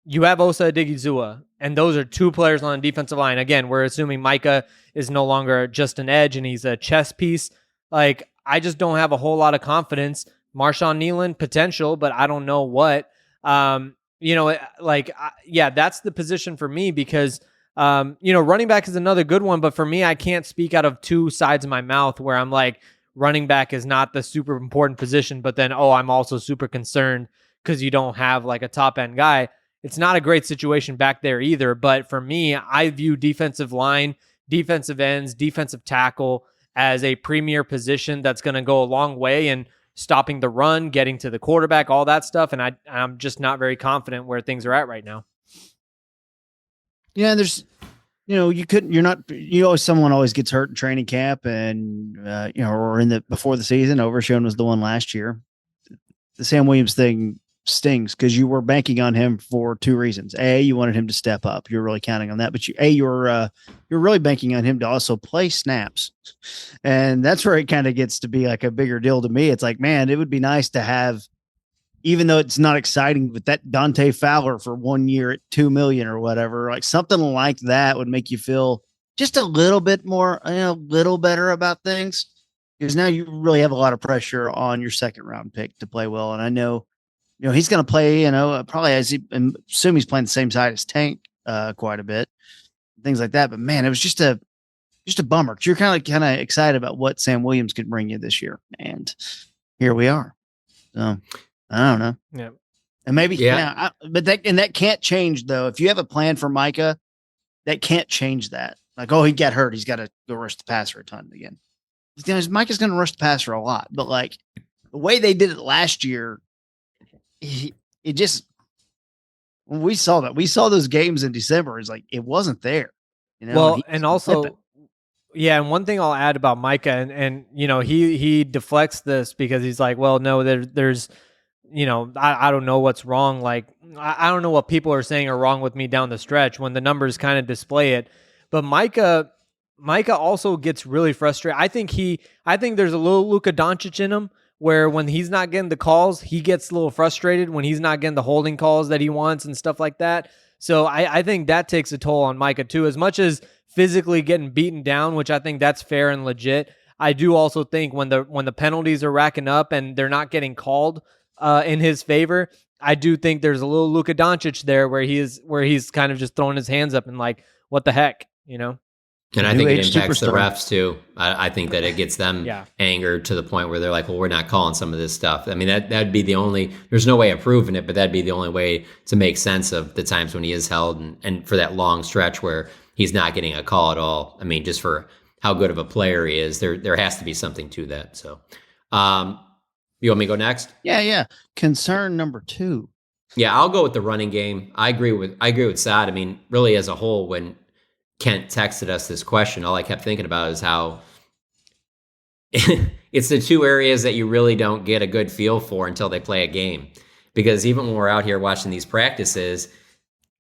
you have Osa Odigizua, and those are 2 players on the defensive line. Again, we're assuming Micah is no longer just an edge and he's a chess piece. Like, I just don't have a whole lot of confidence. Marshawn Nealon, potential, but I don't know what. That's the position for me because, running back is another good one. But for me, I can't speak out of 2 sides of my mouth where I'm like, running back is not the super important position, but then, I'm also super concerned because you don't have like a top end guy. it's not a great situation back there either. But for me, I view defensive line, defensive ends, defensive tackle as a premier position that's going to go a long way in stopping the run, getting to the quarterback, all that stuff. And I'm just not very confident where things are at right now. Yeah, there's, someone always gets hurt in training camp and, or before the season. Overshown was the one last year. The Sam Williams thing stings because you were banking on him for two reasons. A, you wanted him to step up. You're really counting on that, but you're really banking on him to also play snaps. And that's where it kind of gets to be like a bigger deal to me. It's like, man, it would be nice to have, even though it's not exciting, but that Dante Fowler for 1 year at $2 million or whatever, like something like that would make you feel just a little bit more, a little better about things. Because now you really have a lot of pressure on your second round pick to play well. And I know, he's going to play, probably assume he's playing the same side as Tank quite a bit, things like that. But man, it was just a bummer. 'Cause you're kind of excited about what Sam Williams could bring you this year. And here we are. So I don't know. Yeah. And maybe, but that can't change though. If you have a plan for Micah, that can't change that. Like, oh, he got hurt. He's got to go rush the passer a ton again. Micah's going to rush the passer a lot, but like the way they did it last year, when we saw those games in December, it's like, it wasn't there, Well, and also, yeah. And one thing I'll add about Micah and he deflects this because he's like, well, no, there's, I don't know what's wrong. Like, I don't know what people are saying are wrong with me down the stretch when the numbers kind of display it. But Micah also gets really frustrated. I think there's a little Luka Doncic in him where when he's not getting the calls, he gets a little frustrated when he's not getting the holding calls that he wants and stuff like that. So I think that takes a toll on Micah too, as much as physically getting beaten down, which I think that's fair and legit. I do also think when the penalties are racking up and they're not getting called in his favor, I do think there's a little Luka Doncic there where he's kind of just throwing his hands up and like, what the heck, And I think it impacts the refs too. I think that it gets them angered to the point where they're like, well, we're not calling some of this stuff. I mean, that'd be the only, there's no way of proving it, but that'd be the only way to make sense of the times when he is held and for that long stretch where he's not getting a call at all. I mean, just for how good of a player he is, there has to be something to that. So, you want me to go next? Yeah. Concern number 2. Yeah, I'll go with the running game. I agree with Saad. I mean, really as a whole, when Kent texted us this question, all I kept thinking about is how it's the two areas that you really don't get a good feel for until they play a game. Because even when we're out here watching these practices,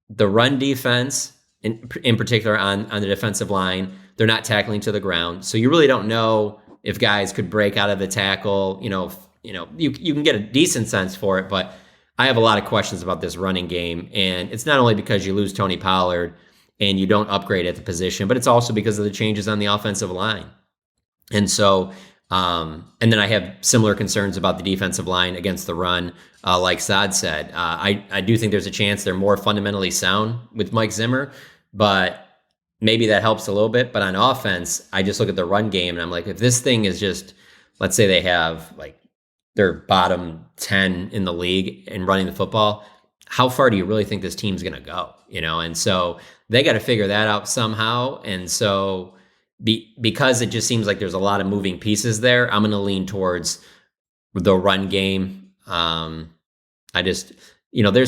the run defense, in particular on the defensive line, they're not tackling to the ground. So you really don't know if guys could break out of the tackle. You can get a decent sense for it, but I have a lot of questions about this running game. And it's not only because you lose Tony Pollard and you don't upgrade at the position, but it's also because of the changes on the offensive line. And so, and then I have similar concerns about the defensive line against the run. Like Saad said, I do think there's a chance they're more fundamentally sound with Mike Zimmer, but maybe that helps a little bit. But on offense, I just look at the run game and I'm like, if this thing is just, let's say they have like their bottom 10 in the league and running the football, how far do you really think this team's going to go? And so they got to figure that out somehow. And so because it just seems like there's a lot of moving pieces there, I'm going to lean towards the run game. There's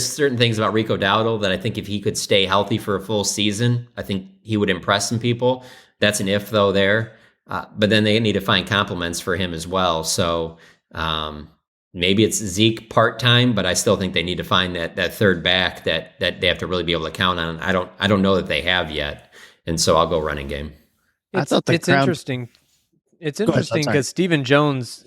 certain things about Rico Dowdle that I think if he could stay healthy for a full season, I think he would impress some people. That's an if though there. But then they need to find complements for him as well. So maybe it's Zeke part-time, but I still think they need to find that third back that they have to really be able to count on. I don't know that they have yet. And so I'll go running game. It's interesting. It's interesting because Stephen Jones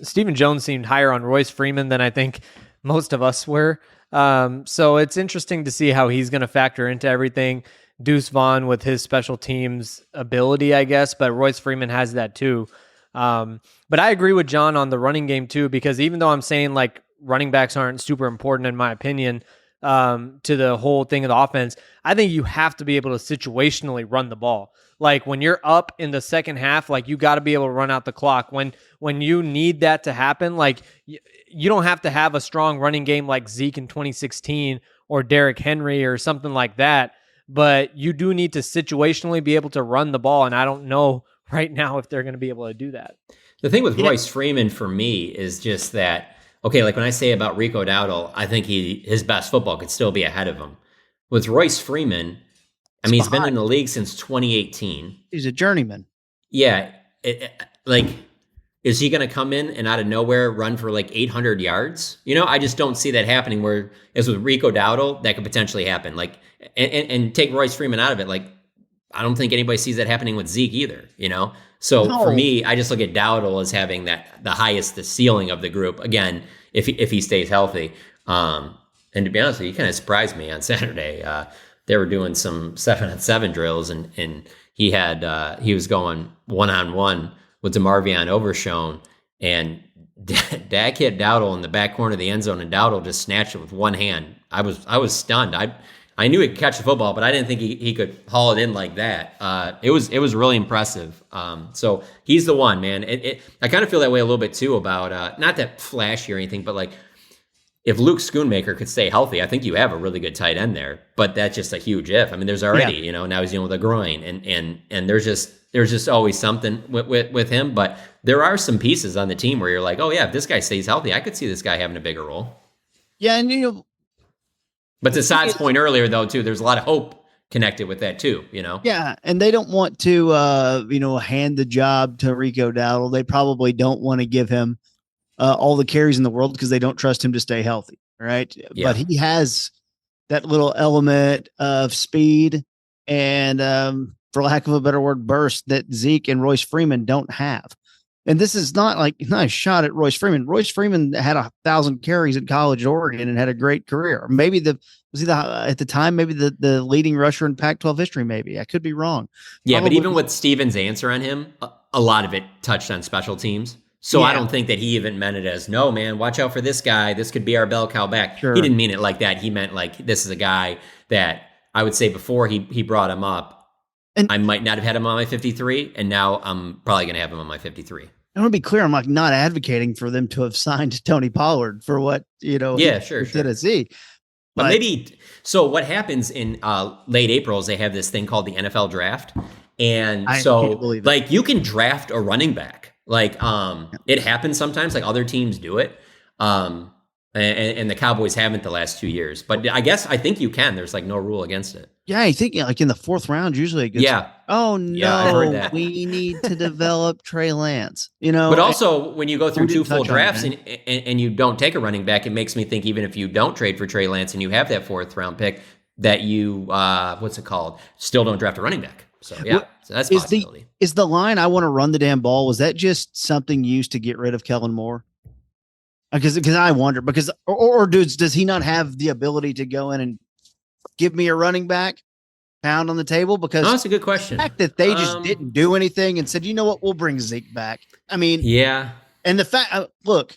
seemed higher on Royce Freeman than I think most of us were. So it's interesting to see how he's going to factor into everything. Deuce Vaughn with his special teams ability, I guess, but Royce Freeman has that too. But I agree with Jon on the running game too, because even though I'm saying like running backs aren't super important in my opinion, to the whole thing of the offense, I think you have to be able to situationally run the ball. Like when you're up in the second half, like you got to be able to run out the clock. When you need that to happen, like you don't have to have a strong running game like Zeke in 2016 or Derrick Henry or something like that. But you do need to situationally be able to run the ball, and I don't know right now if they're going to be able to do that. The thing with Royce Freeman for me is just that, okay, like when I say about Rico Dowdle, I think his best football could still be ahead of him. With Royce Freeman, I mean, he's been in the league since 2018. He's a journeyman. Yeah. Like, is he going to come in and out of nowhere run for like 800 yards? You know, I just don't see that happening, where as with Rico Dowdle, that could potentially happen. Like, and take Royce Freeman out of it. Like, I don't think anybody sees that happening with Zeke either, you know? So for me, I just look at Dowdle as having the highest ceiling of the group. Again, if he stays healthy. And to be honest with you, he kind of surprised me on Saturday. They were doing some 7-on-7 drills, and he was going 1-on-1 with DeMarvion Overshown, and Dak hit Dowdle in the back corner of the end zone, and Dowdle just snatched it with one hand. I was stunned. I knew he could catch the football, but I didn't think he could haul it in like that. It was really impressive. So he's the one, man. I kind of feel that way a little bit too about not that flashy or anything, but like, if Luke Schoonmaker could stay healthy, I think you have a really good tight end there. But that's just a huge if. I mean, there's already, now he's dealing with a groin, and there's just always something with him. But there are some pieces on the team where you're like, oh yeah, if this guy stays healthy, I could see this guy having a bigger role. Yeah, and but to Saad's point earlier, though, too, there's a lot of hope connected with that too. Yeah, and they don't want to, hand the job to Rico Dowdle. They probably don't want to give him all the carries in the world because they don't trust him to stay healthy, right? Yeah. But he has that little element of speed and, for lack of a better word, burst that Zeke and Royce Freeman don't have. And this is not a shot at Royce Freeman. Royce Freeman had 1,000 carries in college at Oregon and had a great career. Maybe at the time, maybe the leading rusher in Pac-12 history. Maybe I could be wrong. Yeah, but even with Steven's answer on him, a lot of it touched on special teams. So yeah. I don't think that he even meant it as, no, man, watch out for this guy. This could be our bell cow back. Sure. He didn't mean it like that. He meant like, this is a guy that I would say before he brought him up, and I might not have had him on my 53, and now I'm probably going to have him on my 53. I want to be clear. I'm not advocating for them to have signed Tony Pollard for what, sure. Tennessee. But maybe, so what happens in late April is they have this thing called the NFL draft. And you can draft a running back. It happens sometimes, like other teams do it. And the Cowboys haven't the last 2 years, but I think you can. There's no rule against it. Yeah. I think in the fourth round, usually it gets, oh no, yeah, I heard that. We need to develop Trey Lance, but also when you go through two full drafts and you don't take a running back, it makes me think even if you don't trade for Trey Lance and you have that fourth round pick that you, still don't draft a running back. So yeah, so that's a possibility. Is the line, I want to run the damn ball, was that just something used to get rid of Kellen Moore? Because I wonder, or does he not have the ability to go in and give me a running back, pound on the table? Because that's a good question. The fact that they just didn't do anything and said, you know what, we'll bring Zeke back. I mean, yeah. And the fact, look,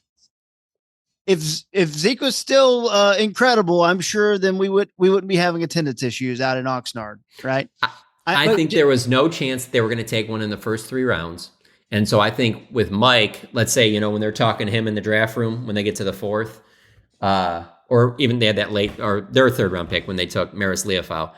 if Zeke was still incredible, I'm sure then we wouldn't be having attendance issues out in Oxnard, right? I think there was no chance they were going to take one in the first 3 rounds. And so I think with Mike, let's say, when they're talking to him in the draft room, when they get to the 4th, or even they had that late, or their 3rd round pick when they took Maris Leofau.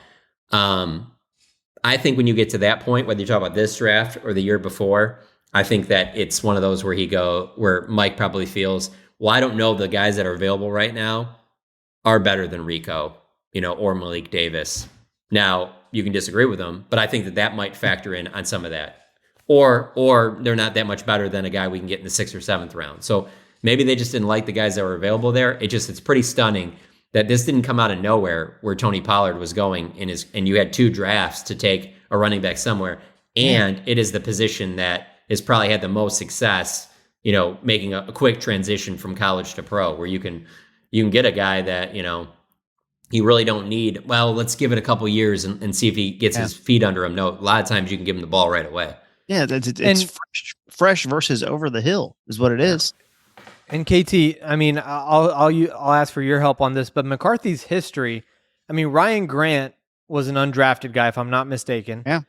I think when you get to that point, whether you talk about this draft or the year before, I think that it's one of those where Mike probably feels, well, I don't know, the guys that are available right now are better than Rico, or Malik Davis. Now, you can disagree with them, but I think that might factor in on some of that. Or they're not that much better than a guy we can get in the 6th or 7th round. So maybe they just didn't like the guys that were available there. It's pretty stunning that this didn't come out of nowhere where Tony Pollard was going and you had 2 drafts to take a running back somewhere. And it is the position that has probably had the most success, making a quick transition from college to pro, where you can get a guy that, you really don't need, well, let's give it a couple years and see if he gets his feet under him. No, a lot of times you can give him the ball right away. Yeah, it's fresh versus over the hill is what it is. And KT, I mean, I'll ask for your help on this, but McCarthy's history, I mean, Ryan Grant was an undrafted guy, if I'm not mistaken. Yeah.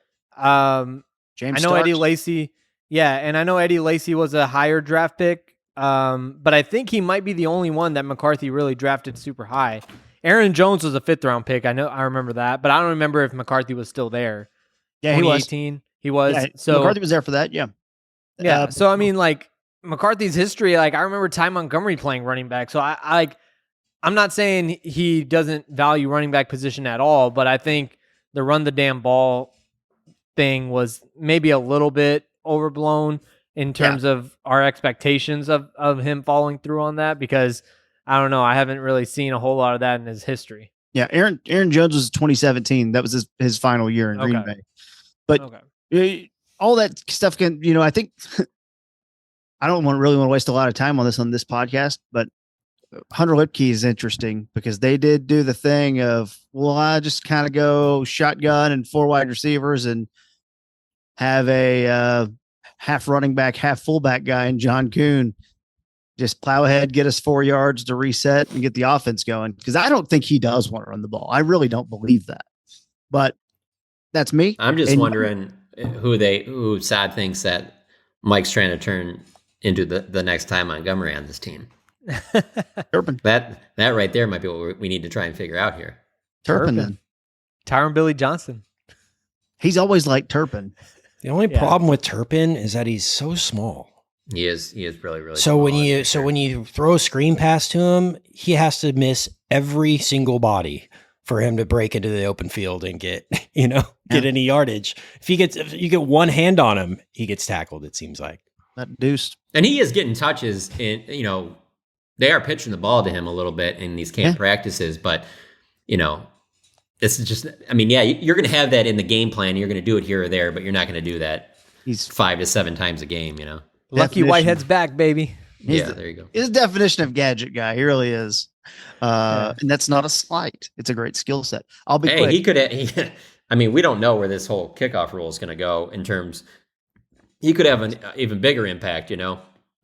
James Starks. Eddie Lacy. Yeah, and I know Eddie Lacy was a higher draft pick, but I think he might be the only one that McCarthy really drafted super high. Aaron Jones was a 5th round pick. I remember that, but I don't remember if McCarthy was still there. Yeah, he was. 2018, he was. Yeah, so McCarthy was there for that. Yeah. Yeah. So I mean, like McCarthy's history, like I remember Ty Montgomery playing running back. So I'm not saying he doesn't value running back position at all, but I think the run the damn ball thing was maybe a little bit overblown in terms of our expectations of him following through on that, because I don't know, I haven't really seen a whole lot of that in his history. Yeah, Aaron Jones was 2017. That was his final year in Green Bay. But all that stuff can, I think I don't really want to waste a lot of time on this podcast, but Hunter Lipke is interesting because they did do the thing of, well, I just kind of go shotgun and 4 wide receivers and have a half running back, half fullback guy in John Kuhn just plow ahead, get us 4 yards to reset and get the offense going. Because I don't think he does want to run the ball. I really don't believe that. But that's me. I'm just wondering who Saad thinks that Mike's trying to turn into the next Ty Montgomery on this team. Turpin. That right there might be what we need to try and figure out here. Turpin. Then. Tyron Billy Johnson. He's always like Turpin. The only problem with Turpin is that he's so small. He is really, really so small. When you throw a screen pass to him, he has to miss every single body for him to break into the open field and get any yardage. If you get one hand on him, he gets tackled, it seems like. That deuce. And he is getting touches in, they are pitching the ball to him a little bit in these camp practices, but this is just, you're going to have that in the game plan. You're going to do it here or there, but you're not going to do that. He's 5 to 7 times a game, Lucky Whitehead's back, baby. There you go. His definition of gadget guy. He really is. And that's not a slight. It's a great skill set. I'll be quick. He could, we don't know where this whole kickoff rule is going to go in terms, he could have an even bigger impact,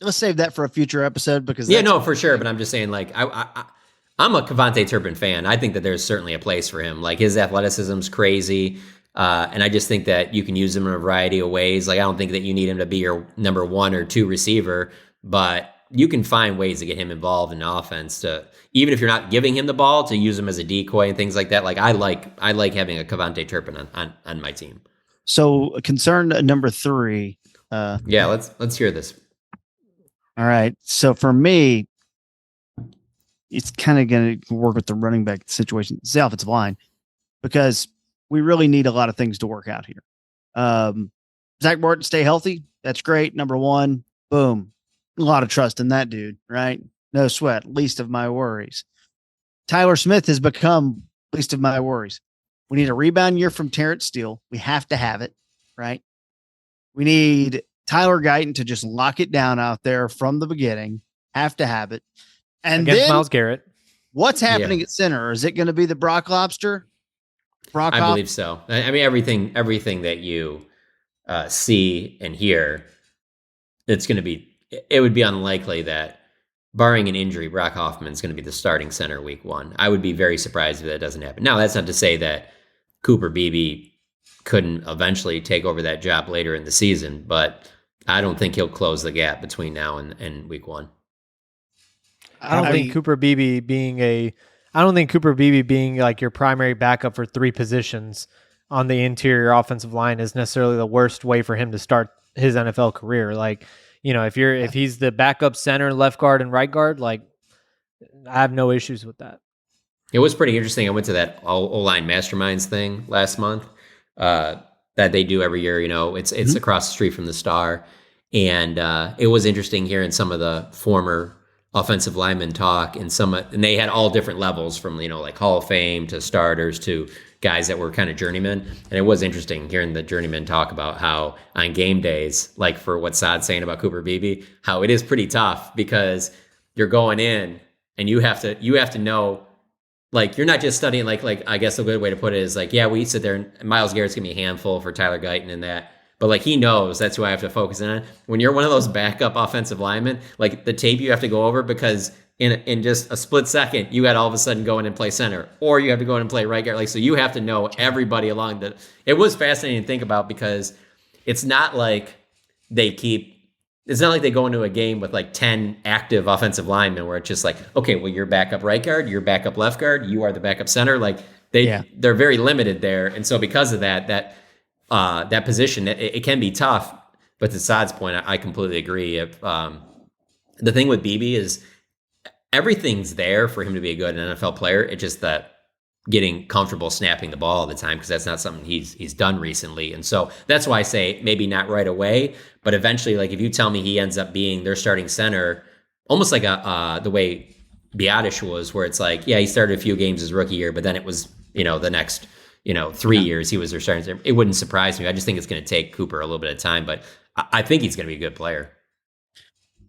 Let's save that for a future episode because for sure. But I'm just saying, like, I'm a Kevontae Turpin fan. I think that there's certainly a place for him. Like, his athleticism's crazy. And I just think that you can use him in a variety of ways. Like, I don't think that you need him to be your number 1 or 2 receiver, but you can find ways to get him involved in offense to, even if you're not giving him the ball, to use him as a decoy and things like that. Like, I like having a Kevontae Turpin on my team. So concern number 3. Let's hear this. All right. So for me, it's kind of going to work with the running back situation, it's the offensive line, because we really need a lot of things to work out here. Zach Martin, stay healthy. That's great. Number 1, boom. A lot of trust in that dude, right? No sweat. Least of my worries. Tyler Smith has become least of my worries. We need a rebound year from Terrence Steele. We have to have it, right? We need Tyler Guyton to just lock it down out there from the beginning. Have to have it. And against then Myles Garrett. What's happening at center? Is it going to be the Brock Lobster? I believe so. Everything that you see and hear, it would be unlikely that, barring an injury, Brock Hoffman's going to be the starting center week 1. I would be very surprised if that doesn't happen. Now, that's not to say that Cooper Beebe couldn't eventually take over that job later in the season, but I don't think he'll close the gap between now and week 1. I don't think Cooper Beebe being like your primary backup for 3 positions on the interior offensive line is necessarily the worst way for him to start his NFL career. Like, if he's the backup center, left guard, and right guard, like, I have no issues with that. It was pretty interesting. I went to that O-line masterminds thing last month that they do every year. It's across the street from the Star, and it was interesting hearing some of the former offensive linemen talk, and they had all different levels from like Hall of Fame to starters to guys that were kind of journeymen. And it was interesting hearing the journeymen talk about how on game days, like for what Saad's saying about Cooper Beebe, how it is pretty tough because you're going in and you have to know, like, you're not just studying, like I guess a good way to put it is like, yeah, we sit there and Myles Garrett's gonna be a handful for Tyler Guyton and that, but like he knows that's who I have to focus on. When you're one of those backup offensive linemen, like the tape you have to go over because in just a split second, you got to all of a sudden go in and play center, or you have to go in and play right guard. Like, so you have to know everybody along the. It was fascinating to think about because it's not like they keep it's not like they go into a game with like 10 active offensive linemen where it's just like, okay, well, you're backup right guard, you're backup left guard, you are the backup center. Like they're very limited there. And so because of that position, it can be tough. But to Saad's point, I completely agree. If the thing with BB is everything's there for him to be a good NFL player. It's just that getting comfortable snapping the ball all the time, because that's not something he's done recently. And so that's why I say maybe not right away, but eventually, like if you tell me he ends up being their starting center, almost like the way Biadasz was, where it's like, yeah, he started a few games his rookie year, but then it was, the next, 3 years he was their starting center. It wouldn't surprise me. I just think it's going to take Cooper a little bit of time, but I think he's going to be a good player.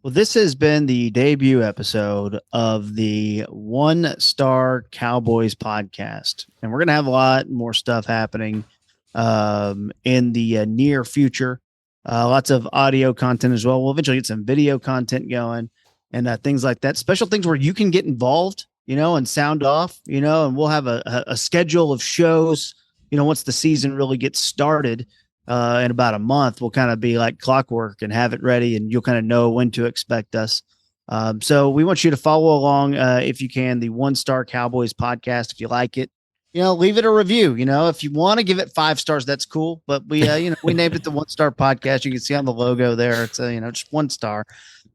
Well, this has been the debut episode of the One Star Cowboys podcast, and we're going to have a lot more stuff happening in the near future. Lots of audio content as well. We'll eventually get some video content going and things like that. Special things where you can get involved, and sound off, and we'll have a schedule of shows, once the season really gets started. In about a month, we'll kind of be like clockwork and have it ready, and you'll kind of know when to expect us. So we want you to follow along, if you can, the One Star Cowboys podcast. If you like it, leave it a review. If you want to give it 5 stars, that's cool. But we, we named it the One Star Podcast. You can see on the logo there, it's just 1 star.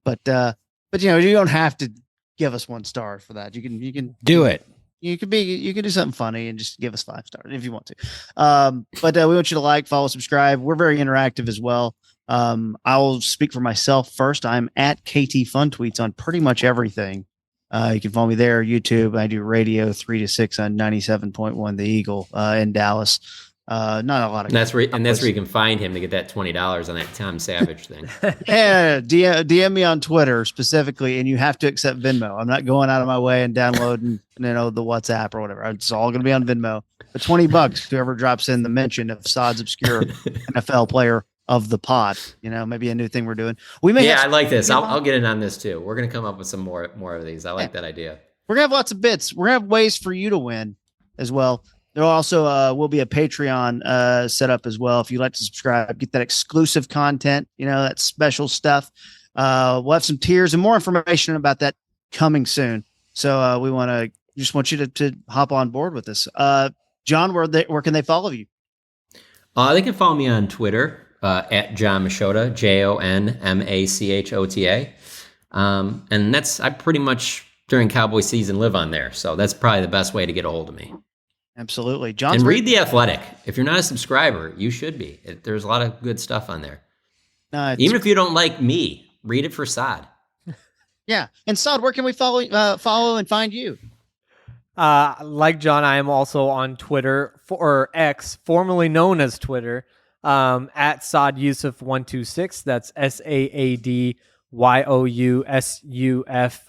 But you don't have to give us 1 star for that. You can do it. You could do something funny and just give us 5 stars if you want to. But we want you to like, follow, subscribe. We're very interactive as well. I'll speak for myself first. I'm at KT Fun Tweets on pretty much everything. You can follow me there, YouTube. I do radio 3 to 6 on 97.1 The Eagle in Dallas. Not a lot of. And that's where you can find him to get that $20 on that Tom Savage thing. Yeah, DM me on Twitter specifically, and you have to accept Venmo. I'm not going out of my way and downloading, the WhatsApp or whatever. It's all going to be on Venmo. But $20, whoever drops in the mention of Saad's obscure NFL player of the pod. Maybe a new thing we're doing. We may. Yeah, I like this. I'll get in on this too. We're going to come up with some more of these. I like that idea. We're gonna have lots of bits. We're gonna have ways for you to win as well. There also will be a Patreon set up as well. If you'd like to subscribe, get that exclusive content, that special stuff. We'll have some tiers and more information about that coming soon. So we just want you to hop on board with this. John, where can they follow you? They can follow me on Twitter at Jon Machota, JONMACHOTA. And I pretty much during Cowboy season live on there. So that's probably the best way to get a hold of me. Absolutely. And read The Athletic. If you're not a subscriber, you should be. There's a lot of good stuff on there. Even if you don't like me, read it for Saad. Yeah. And Saad, where can we follow and find you? Like John, I am also on Twitter or X, formerly known as Twitter, at Saad Yusuf 126. That's SAADYOUSUF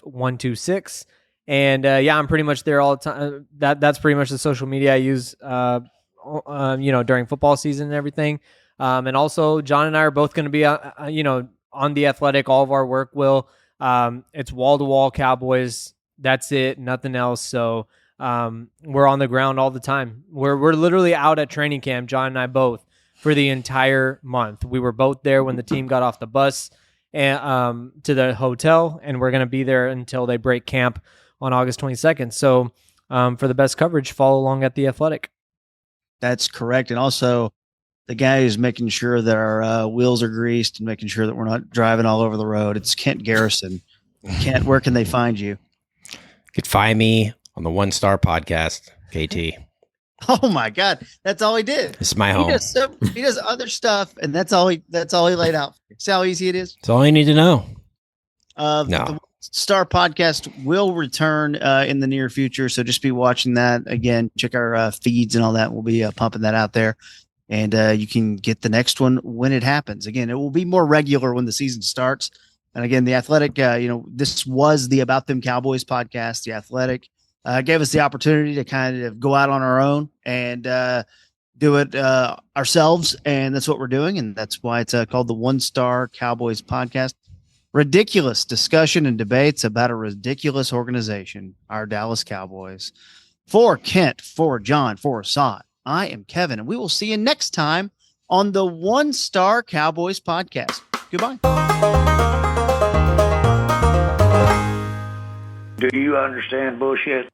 126. And I'm pretty much there all the time. That's pretty much the social media I use, during football season and everything. And also, John and I are both going to be, on The Athletic. All of our work will. It's wall-to-wall Cowboys. That's it. Nothing else. So we're on the ground all the time. We're literally out at training camp, John and I both, for the entire month. We were both there when the team got off the bus and to the hotel, and we're going to be there until they break camp on August 22nd. So for the best coverage, follow along at The Athletic. That's correct. And also the guy who's making sure that our wheels are greased and making sure that we're not driving all over the road, it's Kent Garrison. Kent, where can they find you? You could find me on the One Star Podcast, KT. Oh my God. That's all he did. This is my home. He does other stuff, and that's all he laid out. See how easy it is? That's all you need to know. No. The Star Podcast will return in the near future, so just be watching that. Again, check our feeds and all that. We'll be pumping that out there, and you can get the next one when it happens. Again, it will be more regular when the season starts. And again, The Athletic, this was the About Them Cowboys podcast. The Athletic gave us the opportunity to kind of go out on our own and do it ourselves, and that's what we're doing, and that's why it's called the One Star Cowboys Podcast. Ridiculous discussion and debates about a ridiculous organization, our Dallas Cowboys. For Kent, for John, for Saad, I am Kevin, and we will see you next time on the One Star Cowboys Podcast. Goodbye. Do you understand bullshit?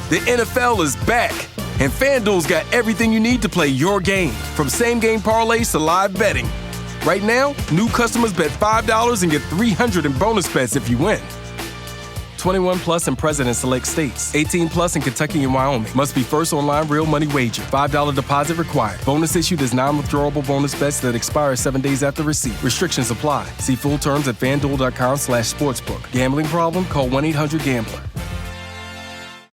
The NFL is back, and FanDuel's got everything you need to play your game, from same-game parlays to live betting. Right now, new customers bet $5 and get $300 in bonus bets if you win. 21 plus and present in select states. 18 plus in Kentucky and Wyoming. Must be first online real money wager. $5 deposit required. Bonus issued as non-withdrawable bonus bets that expire 7 days after receipt. Restrictions apply. See full terms at FanDuel.com/sportsbook. Gambling problem? Call 1-800-GAMBLER.